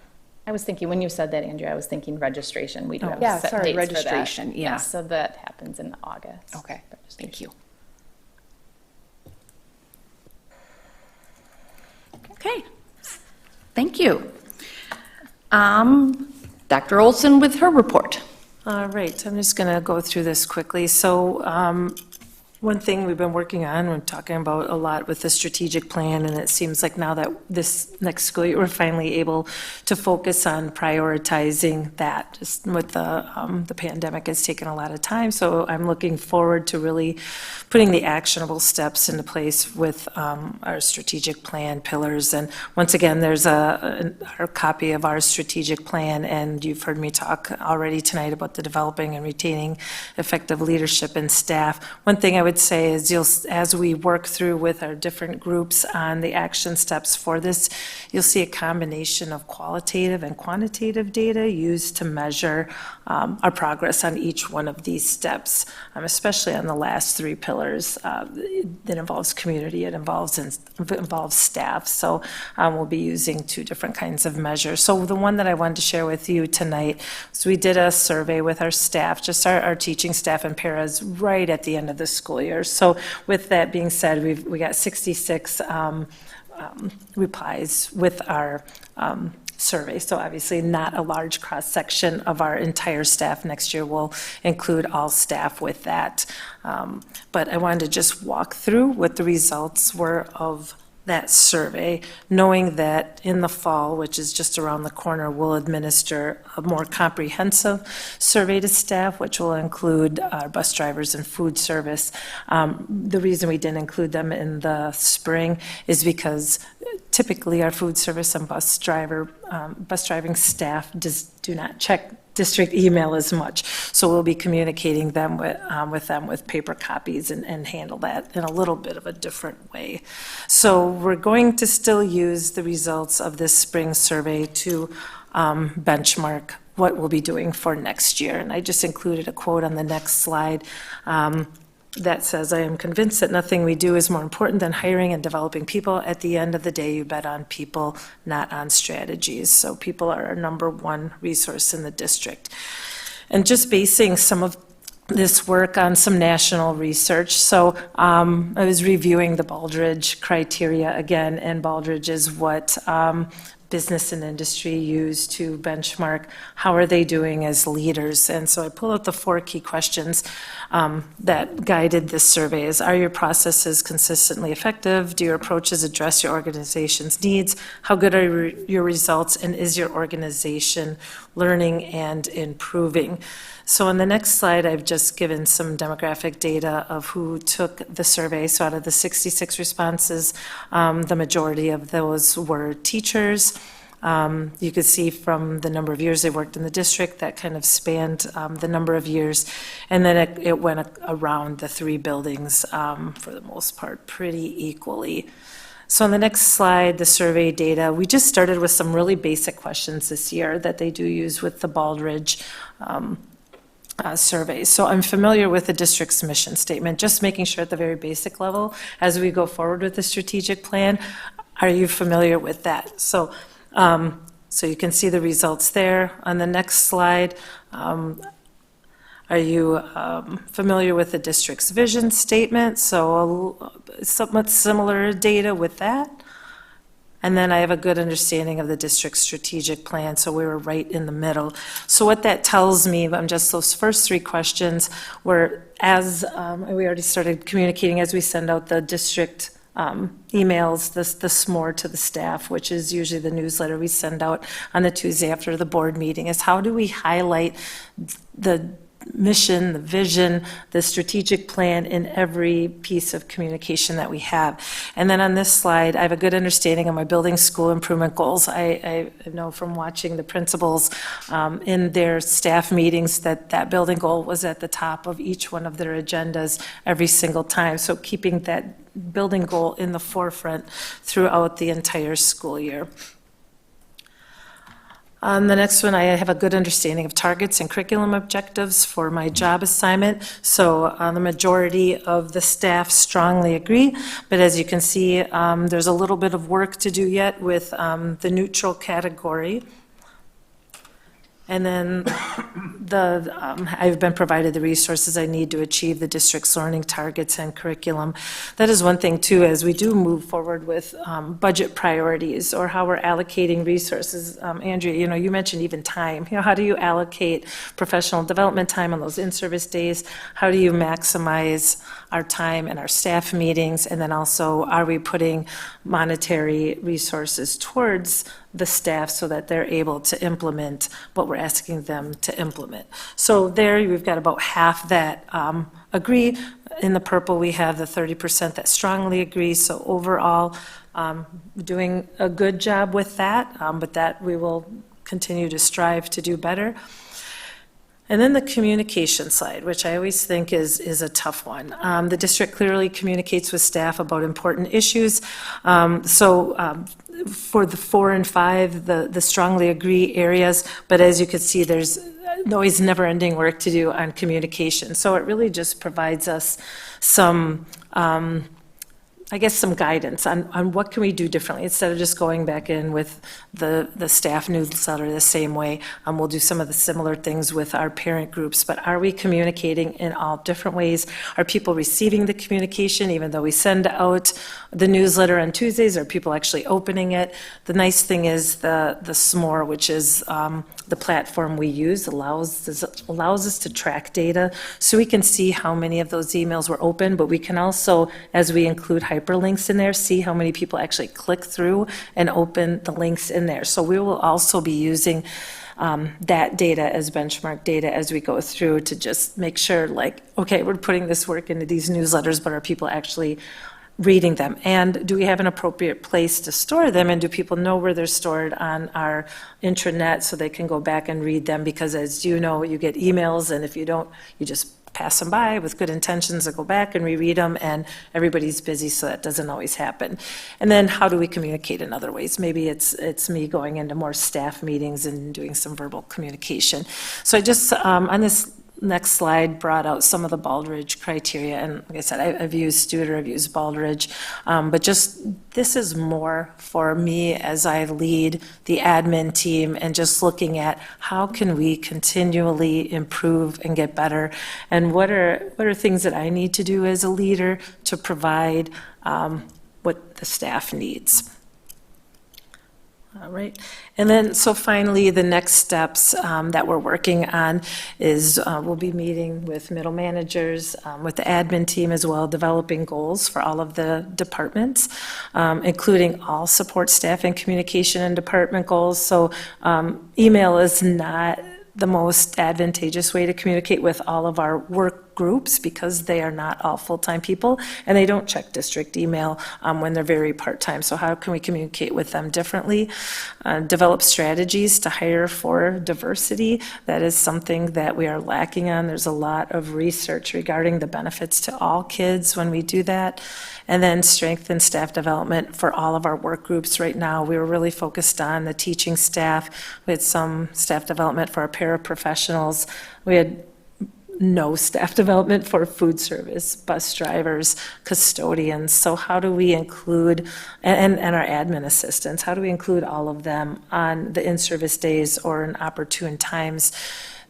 I was thinking, when you said that, Andrea, I was thinking registration. We do have Yeah, set sorry, dates for that. registration, yeah. So that happens in August. Okay, thank you. Thank you. Dr. Olson with her report. All right, I'm just going to go through this quickly. So one thing we've been working on, we're talking about a lot with the strategic plan, and it seems like now that this next school year, we're finally able to focus on prioritizing that. Just with the pandemic, it's taken a lot of time, so I'm looking forward to really putting the actionable steps into place with our strategic plan pillars. And once again, there's our copy of our strategic plan, and you've heard me talk already tonight about the developing and retaining effective leadership and staff. One thing I would say is as we work through with our different groups on the action steps for this, you'll see a combination of qualitative and quantitative data used to measure our progress on each one of these steps, especially on the last three pillars. It involves community, it involves staff, so we'll be using two different kinds of measures. So the one that I wanted to share with you tonight, so we did a survey with our staff, just our teaching staff and paras right at the end of the school year. So with that being said, we got 66 replies with our survey. So obviously not a large cross-section of our entire staff. Next year we'll include all staff with that. But I wanted to just walk through what the results were of that survey, knowing that in the fall, which is just around the corner, we'll administer a more comprehensive survey to staff, which will include our bus drivers and food service. The reason we didn't include them in the spring is because typically our food service and bus driving staff do not check district email as much. So we'll be communicating them with paper copies and handle that in a little bit of a different way. So we're going to still use the results of this spring survey to benchmark what we'll be doing for next year. And I just included a quote on the next slide that says, "I am convinced that nothing we do is more important than hiring and developing people. At the end of the day, you bet on people, not on strategies." So people are our number one resource in the district. And just basing some of this work on some national research. So I was reviewing the Baldrige Criteria again, and Baldrige is what business and industry use to benchmark how are they doing as leaders. And so I pulled out the 4 key questions that guided this survey. Is, are your processes consistently effective? Do your approaches address your organization's needs? How good are your results? And is your organization learning and improving? So on the next slide, I've just given some demographic data of who took the survey. So out of the 66 responses, the majority of those were teachers. You could see from the number of years they worked in the district, that kind of spanned the number of years. And then it went around the 3 buildings for the most part pretty equally. So on the next slide, the survey data, we just started with some really basic questions this year that they do use with the Baldrige survey. So I'm familiar with the district's mission statement, just making sure at the very basic level as we go forward with the strategic plan. Are you familiar with that? So you can see the results there. On the next slide, are you familiar with the district's vision statement? So somewhat similar data with that. And then I have a good understanding of the district's strategic plan, so we were right in the middle. So what that tells me, just those first 3 questions were, as we already started communicating as we send out the district emails, this more to the staff, which is usually the newsletter we send out on the Tuesday after the board meeting, is how do we highlight the mission, the vision, the strategic plan in every piece of communication that we have. And then on this slide, I have a good understanding of my building school improvement goals. I know from watching the principals in their staff meetings that building goal was at the top of each one of their agendas every single time. So keeping that building goal in the forefront throughout the entire school year. On the next one, I have a good understanding of targets and curriculum objectives for my job assignment. So the majority of the staff strongly agree, but as you can see, there's a little bit of work to do yet with the neutral category. And then I've been provided the resources I need to achieve the district's learning targets and curriculum. That is one thing too, as we do move forward with budget priorities or how we're allocating resources. Andrea, you mentioned even time. How do you allocate professional development time on those in-service days? How do you maximize our time and our staff meetings? And then also, are we putting monetary resources towards the staff so that they're able to implement what we're asking them to implement? So there, we've got about half that agree. In the purple, we have the 30% that strongly agree. So overall, doing a good job with that, but that we will continue to strive to do better. And then the communication slide, which I always think is a tough one. The district clearly communicates with staff about important issues. For the 4 and 5, the strongly agree areas, but as you can see, there's always never-ending work to do on communication. So it really just provides us some some guidance on what can we do differently instead of just going back in with the staff newsletter the same way. We'll do some of the similar things with our parent groups, but are we communicating in all different ways? Are people receiving the communication even though we send out the newsletter on Tuesdays? Are people actually opening it? The nice thing is the SMORE, which is the platform we use, allows us to track data so we can see how many of those emails were open, but we can also, as we include hyperlinks in there, see how many people actually click through and open the links in there. So we will also be using that data as benchmark data as we go through to just make sure, okay, we're putting this work into these newsletters, but are people actually reading them? And do we have an appropriate place to store them? And do people know where they're stored on our intranet so they can go back and read them? Because as you know, you get emails, and if you don't, you just pass them by with good intentions to go back and reread them, and everybody's busy, so that doesn't always happen. And then how do we communicate in other ways? Maybe it's me going into more staff meetings and doing some verbal communication. So I just, on this next slide, brought out some of the Baldrige criteria, and like I said, I've used Studer, I've used Baldrige, but just this is more for me as I lead the admin team and just looking at how can we continually improve and get better, and what are things that I need to do as a leader to provide what the staff needs. All right. And then, so finally, the next steps that we're working on is we'll be meeting with middle managers, with the admin team as well, developing goals for all of the departments, including all support staff and communication and department goals. So email is not the most advantageous way to communicate with all of our work groups because they are not all full-time people and they don't check district email when they're very part-time. So how can we communicate with them differently? Develop strategies to hire for diversity. That is something that we are lacking on. There's a lot of research regarding the benefits to all kids when we do that. And then strengthen staff development for all of our work groups. Right now, we were really focused on the teaching staff. We had some staff development for our paraprofessionals. We had no staff development for food service, bus drivers, custodians. So how do we include, and our admin assistants, how do we include all of them on the in-service days or in opportune times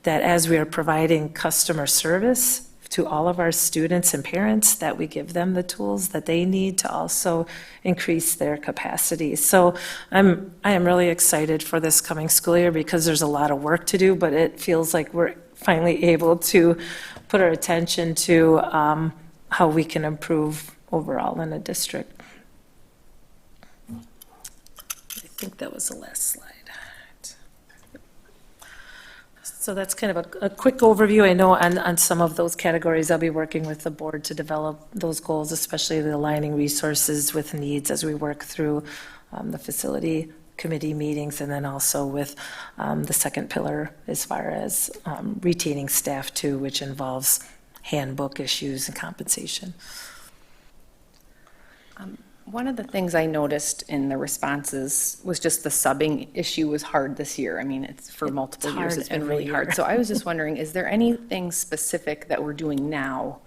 that as we are providing customer service to all of our students and parents, that we give them the tools that they need to also increase their capacity. So I am really excited for this coming school year because there's a lot of work to do, but it feels like we're finally able to put our attention to how we can improve overall in the district. I think that was the last slide. So that's kind of a quick overview. I know on some of those categories, I'll be working with the board to develop those goals, especially the aligning resources with needs as we work through the facility committee meetings, and then also with the second pillar as far as retaining staff too, which involves handbook issues and compensation. One of the things I noticed in the responses was just the subbing issue was hard this year. I mean, it's for multiple years, it's been really hard. So I was just wondering, is there anything specific that we're doing now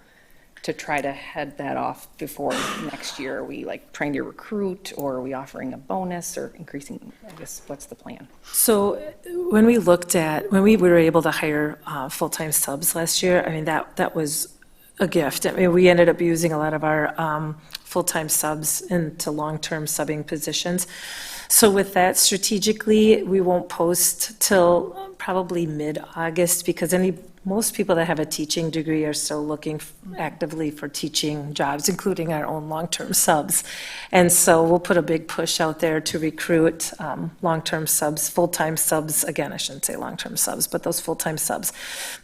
to try to head that off before next year? Are we like trying to recruit, or are we offering a bonus or increasing, I guess, what's the plan? So when we were able to hire full-time subs last year, I mean, that was a gift. I mean, we ended up using a lot of our full-time subs into long-term subbing positions. So with that, strategically, we won't post till probably mid-August, because most people that have a teaching degree are still looking actively for teaching jobs, including our own long-term subs. And so we'll put a big push out there to recruit long-term subs, full-time subs. Again, I shouldn't say long-term subs, but those full-time subs.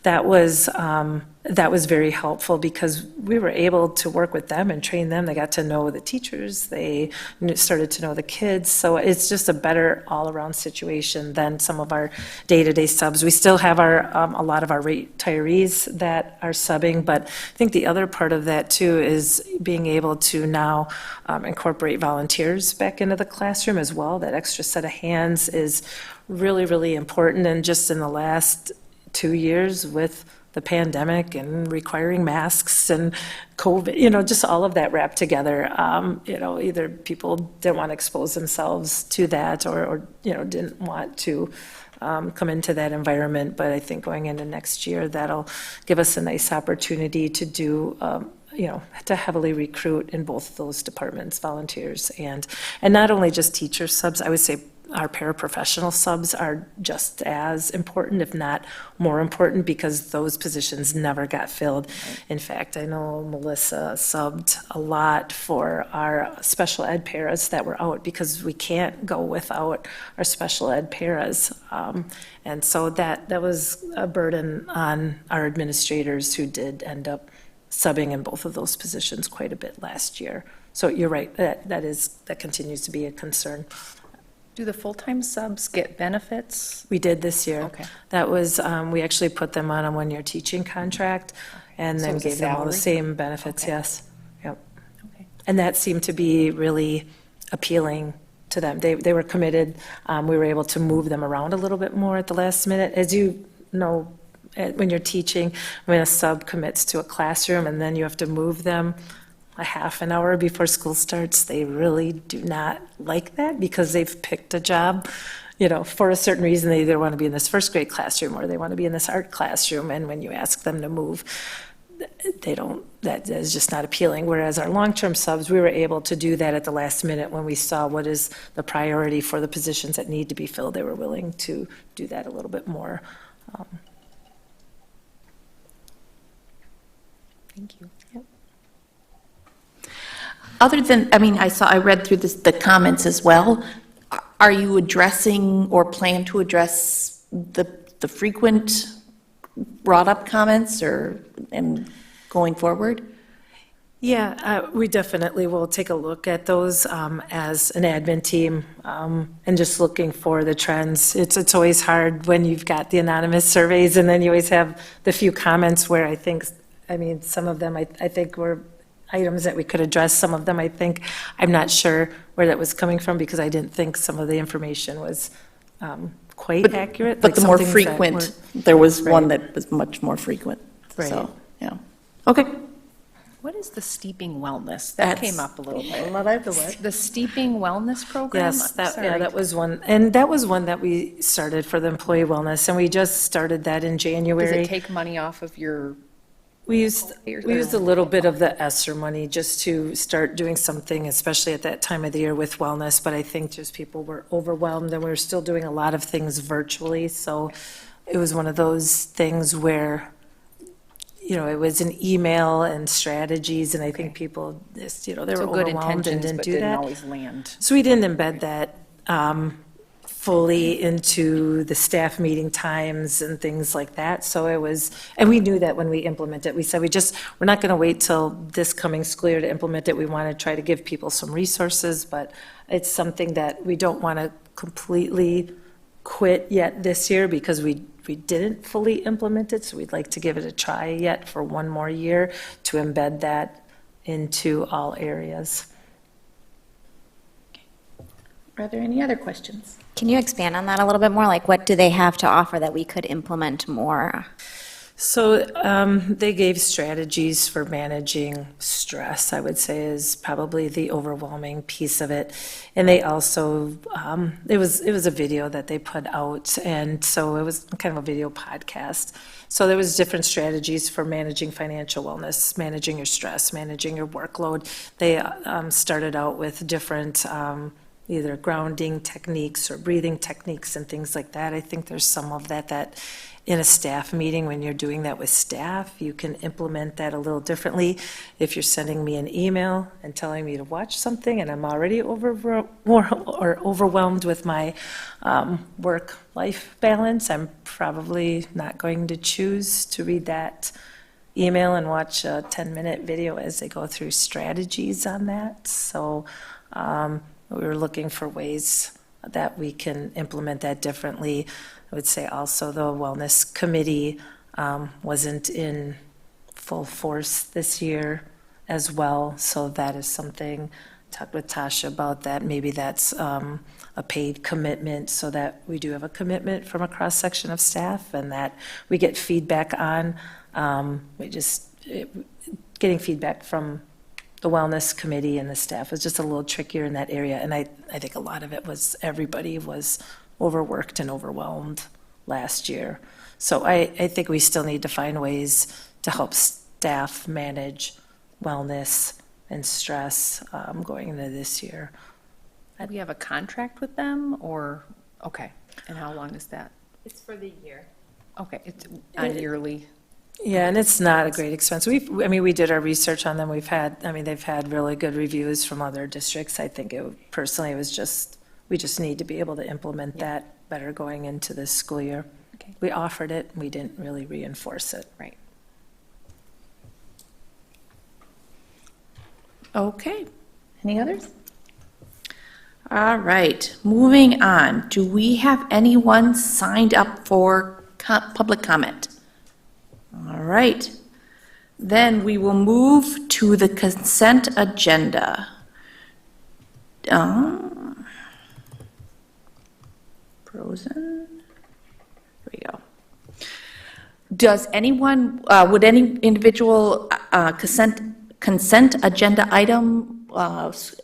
That was very helpful, because we were able to work with them and train them. They got to know the teachers. They started to know the kids. So it's just a better all-around situation than some of our day-to-day subs. We still have a lot of our retirees that are subbing, but I think the other part of that too is being able to now incorporate volunteers back into the classroom as well. That extra set of hands is really, really important. And just in the last 2 years with the pandemic and requiring masks and COVID, just all of that wrapped together, either people didn't want to expose themselves to that or didn't want to come into that environment. But I think going into next year, that'll give us a nice opportunity to do, to heavily recruit in both of those departments, volunteers and not only just teacher subs. I would say our paraprofessional subs are just as important, if not more important, because those positions never got filled. In fact, I know Melissa subbed a lot for our special ed paras that were out, because we can't go without our special ed paras. And so that was a burden on our administrators, who did end up subbing in both of those positions quite a bit last year. So you're right, that continues to be a concern. Do the full-time subs get benefits? We did this year. Okay. That was, we actually put them on a one-year teaching contract, and So then it's a gave them all the salary? same benefits, Okay. yes. Yep. Okay. And that seemed to be really appealing to them. They were committed. We were able to move them around a little bit more at the last minute. As you know, when you're teaching, when a sub commits to a classroom and then you have to move them a half an hour before school starts, they really do not like that, because they've picked a job, for a certain reason. They either want to be in this first grade classroom or they want to be in this art classroom. And when you ask them to move, that is just not appealing. Whereas our long-term subs, we were able to do that at the last minute when we saw what is the priority for the positions that need to be filled. They were willing to do that a little bit more. Thank you. Other than, I read through the comments as well. Are you addressing or plan to address the frequent brought-up comments and going forward? Yeah, we definitely will take a look at those as an admin team, and just looking for the trends. It's always hard when you've got the anonymous surveys, and then you always have the few comments where some of them I think were items that we could address. Some of them, I'm not sure where that was coming from, because I didn't think some of the information was quite accurate. But like the more some things that frequent, were- there was one Right. that was much more frequent. Right. So, yeah. Okay. What is the steeping wellness? That That's- came up a little bit. The steeping wellness program? Yes, Sorry. that was one, and that was one that we started for the employee wellness, and we just started that in Does January. it take money off of your? We used a little bit of the ESSER money just to start doing something, especially at that time of the year with wellness, but I think just people were overwhelmed, and we were still doing a lot of things virtually, so it was one of those things where, it was an email and strategies, and I think people just, they were So good overwhelmed and intentions, didn't but do didn't that. always land. So we didn't embed that fully into the staff meeting times and things like that. So it was, and we knew that when we implemented it. We said we're not going to wait till this coming school year to implement it. We want to try to give people some resources, but it's something that we don't want to completely quit yet this year, because we didn't fully implement it. So we'd like to give it a try yet for one more year to embed that into all areas. Are there any other questions? Can you expand on that a little bit more? Like, what do they have to offer that we could implement more? So they gave strategies for managing stress, I would say, is probably the overwhelming piece of it. And they also, it was a video that they put out, and so it was kind of a video podcast. So there was different strategies for managing financial wellness, managing your stress, managing your workload. They started out with different either grounding techniques or breathing techniques and things like that. I think there's some of that in a staff meeting, when you're doing that with staff, you can implement that a little differently. If you're sending me an email and telling me to watch something and I'm already overwhelmed with my work-life balance, I'm probably not going to choose to read that email and watch a 10-minute video as they go through strategies on that. So we were looking for ways that we can implement that differently. I would say also the Wellness Committee wasn't in full force this year as well, so that is something, talked with Tasha about that, maybe that's a paid commitment, so that we do have a commitment from a cross-section of staff and that we get feedback on. Getting feedback from the Wellness Committee and the staff was just a little trickier in that area, and I think a lot of it was everybody was overworked and overwhelmed last year. So I think we still need to find ways to help staff manage wellness and stress going into this year. Do we have a contract with them, or, okay, and how long is that? It's for the year. Okay, it's on yearly. Yeah, and it's not a great expense. We did our research on them. They've had really good reviews from other districts. I think personally, we just need to be able to implement that better going into this school year. Okay. We offered it, we didn't really reinforce it. Right. Okay, any others? All right, moving on. Do we have anyone signed up for public comment? All right, then we will move to the consent agenda. Frozen. Here we go. Does anyone, would any individual consent agenda item,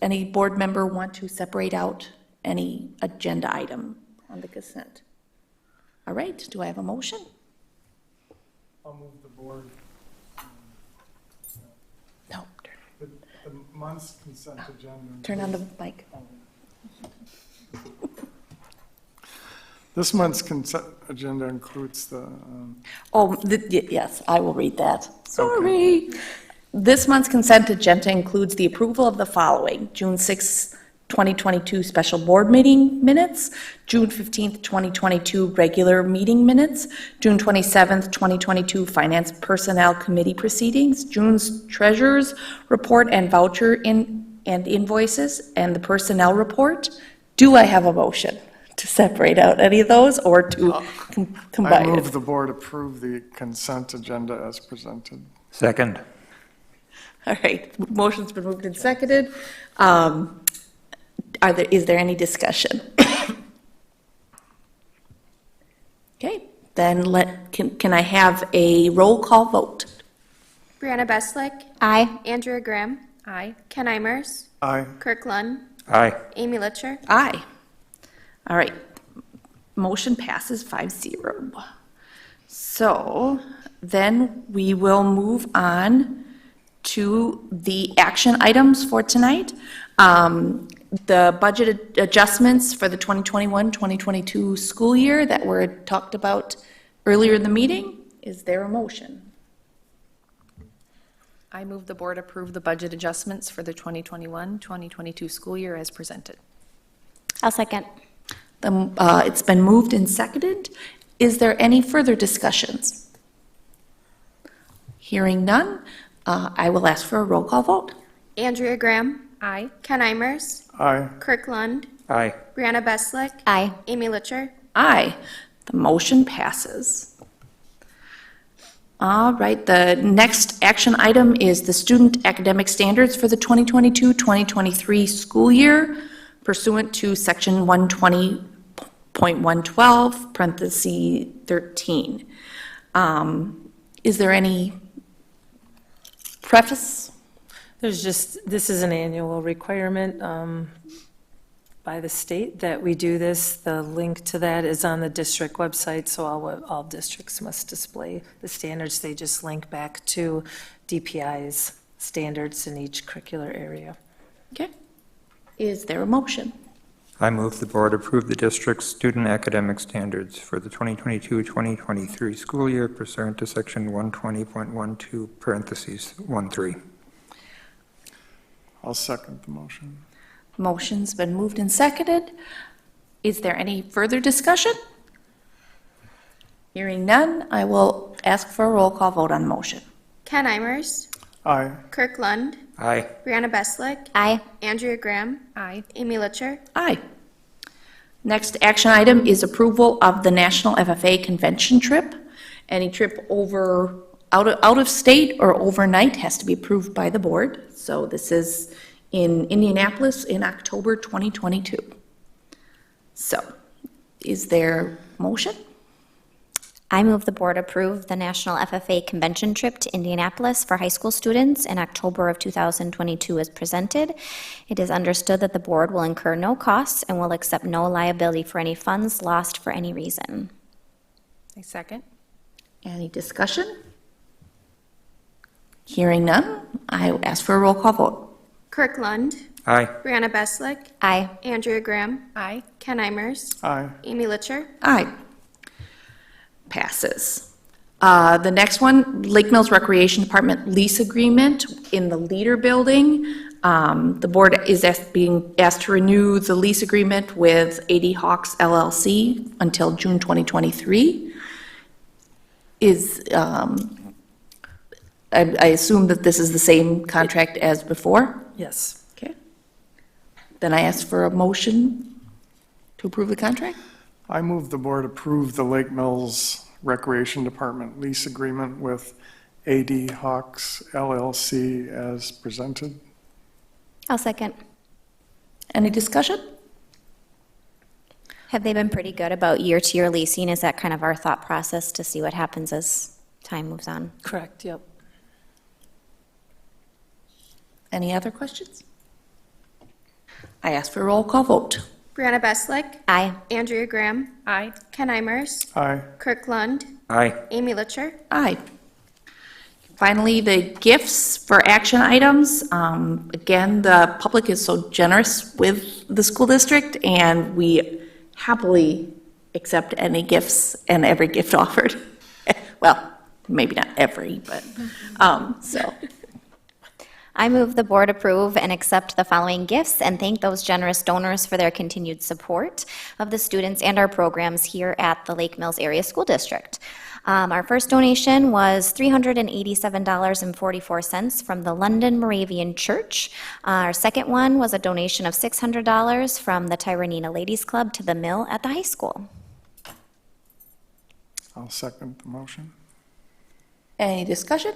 any board member want to separate out any agenda item on the consent? All right, do I have a motion? I'll move the board. No, The month's consent agenda. turn on the mic. This month's consent agenda includes the, Yes, I will read that. Sorry. This month's consent agenda includes the approval of the following: June 6, 2022 special board meeting minutes, June 15th, 2022 regular meeting minutes, June 27th, 2022 Finance Personnel Committee proceedings, June's treasurer's report and voucher and invoices, and the personnel report. Do I have a motion to separate out any of those or to I combine move it? the board approve the consent agenda as presented. Second. All right, motion's been moved and seconded. Is there any discussion? Okay, then can I have a roll call vote? Brianna Beslick. Aye. Andrea Graham. Aye. Ken Imers. Aye. Kirk Lund. Aye. Amy Litcher. Aye. All right, motion passes 5-0. So then we will move on to the action items for tonight. The budget adjustments for the 2021-2022 school year that were talked about earlier in the meeting. Is there a motion? I move the board approve the budget adjustments for the 2021-2022 school year as presented. I'll second. It's been moved and seconded. Is there any further discussions? Hearing none, I will ask for a roll call vote. Andrea Graham. Aye. Ken Imers. Aye. Kirk Lund. Aye. Brianna Beslick. Aye. Amy Litcher. Aye. The motion passes. All right, the next action item is the student academic standards for the 2022-2023 school year pursuant to section 120.112, parentheses 13. Is there any preface? There's just, this is an annual requirement by the state that we do this. The link to that is on the district website, so all districts must display the standards. They just link back to DPI's standards in each curricular area. Okay. Is there a motion? I move the board approve the district's student academic standards for the 2022-2023 school year pursuant to section 120.12 parentheses 13. I'll second the motion. Motion's been moved and seconded. Is there any further discussion? Hearing none, I will ask for a roll call vote on the motion. Ken Imers, Aye. Kirk Lund, Aye. Brianna Beslick, Aye. Andrea Graham, Aye. Amy Litcher, Aye. Next action item is approval of the National FFA Convention trip. Any trip out of state or overnight has to be approved by the board. So this is in Indianapolis in October 2022. So is there motion? I move the board approve the National FFA Convention trip to Indianapolis for high school students in October of 2022 as presented. It is understood that the board will incur no costs and will accept no liability for any funds lost for any reason. I second. Any discussion? Hearing none, I ask for a roll call vote. Kirk Lund, Aye. Brianna Beslick, Aye. Andrea Graham, Aye. Ken Imers, Aye. Amy Litcher, Aye. Passes. The next one, Lake Mills Recreation Department lease agreement in the Leader Building. The board is being asked to renew the lease agreement with AD Hawks LLC until June 2023. I assume that this is the same contract as before? Yes. Okay. Then I ask for a motion to approve the contract? I move the board approve the Lake Mills Recreation Department lease agreement with AD Hawks LLC as presented. I'll second. Any discussion? Have they been pretty good about year-to-year leasing? Is that kind of our thought process to see what happens as time moves on? Correct, yep. Any other questions? I ask for a roll call vote. Brianna Beslick, Aye. Andrea Graham, Aye. Ken Imers, Aye. Kirk Lund, Aye. Amy Litcher, Aye. Finally, the gifts for action items. Again, the public is so generous with the school district, and we happily accept any gifts and every gift offered. Well, maybe not every, but, so. I move the board approve and accept the following gifts and thank those generous donors for their continued support of the students and our programs here at the Lake Mills Area School District. Our first donation was $387.44 from the London Moravian Church. Our second one was a donation of $600 from the Tyranina Ladies Club to the mill at the high school. I'll second the motion. Any discussion?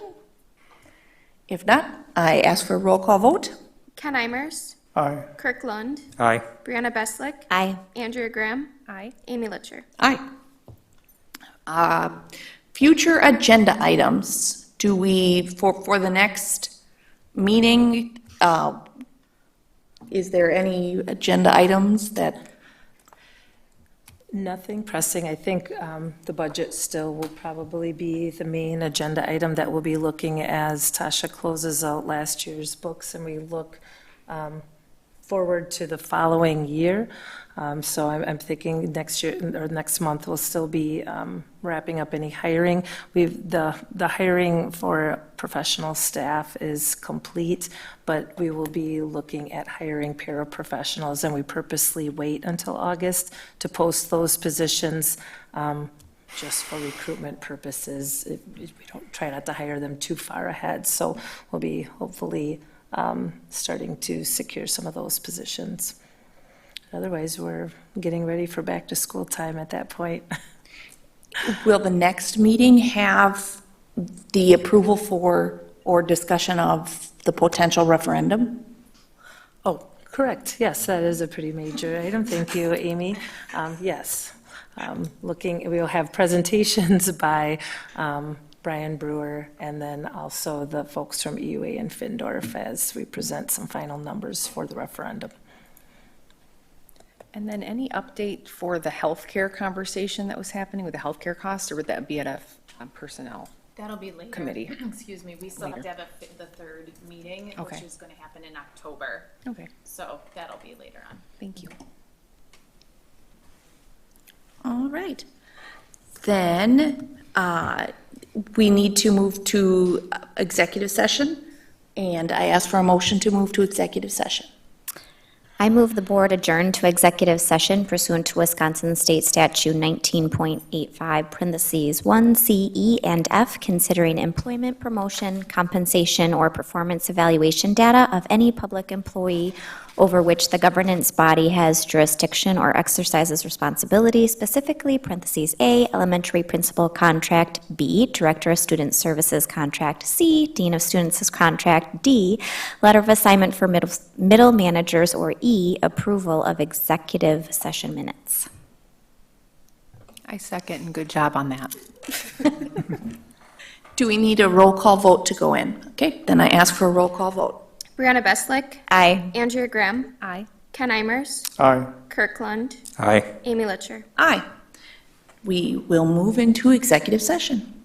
If not, I ask for a roll call vote. Ken Imers, Aye. Kirk Lund, Aye. Brianna Beslick, Aye. Andrea Graham, Aye. Amy Litcher. Aye. Future agenda items, do we, for the next meeting, is there any agenda items that, Nothing pressing. I think the budget still will probably be the main agenda item that we'll be looking as Tasha closes out last year's books and we look forward to the following year. So I'm thinking next year or next month we'll still be wrapping up any hiring. The hiring for professional staff is complete, but we will be looking at hiring paraprofessionals, and we purposely wait until August to post those positions just for recruitment purposes. We don't try not to hire them too far ahead, so we'll be hopefully starting to secure some of those positions. Otherwise, we're getting ready for back-to-school time at that point. will the next meeting have the approval for or discussion of the potential referendum? Oh, correct, yes, that is a pretty major item, thank you, Amy. Yes, we'll have presentations by Brian Brewer, and then also the folks from EUA and Findorf as we present some final numbers for the referendum. And then any update for the healthcare conversation that was happening with the healthcare costs, or would that be at a personnel? That'll be later. Committee. Excuse me, we still have to have the third meeting, Okay. which is going to happen in October. Okay, So that'll be later on. thank you. All right. Then we need to move to executive session, and I ask for a motion to move to executive session. I move the board adjourn to executive session pursuant to Wisconsin State Statute 19.85, parentheses 1, C, E, and F, considering employment, promotion, compensation, or performance evaluation data of any public employee over which the governance body has jurisdiction or exercises responsibility, specifically, parentheses A, elementary principal contract, B, director of student services contract, C, dean of students contract, D, letter of assignment for middle managers, or E, approval of executive session minutes. I second, and good job on that. Do we need a roll call vote to go in? Okay, then I ask for a roll call vote. Brianna Beslick. Aye. Andrea Graham. Aye. Ken Eimers. Aye. Kirk Lund. Aye. Amy Litcher. Aye. We will move into executive session.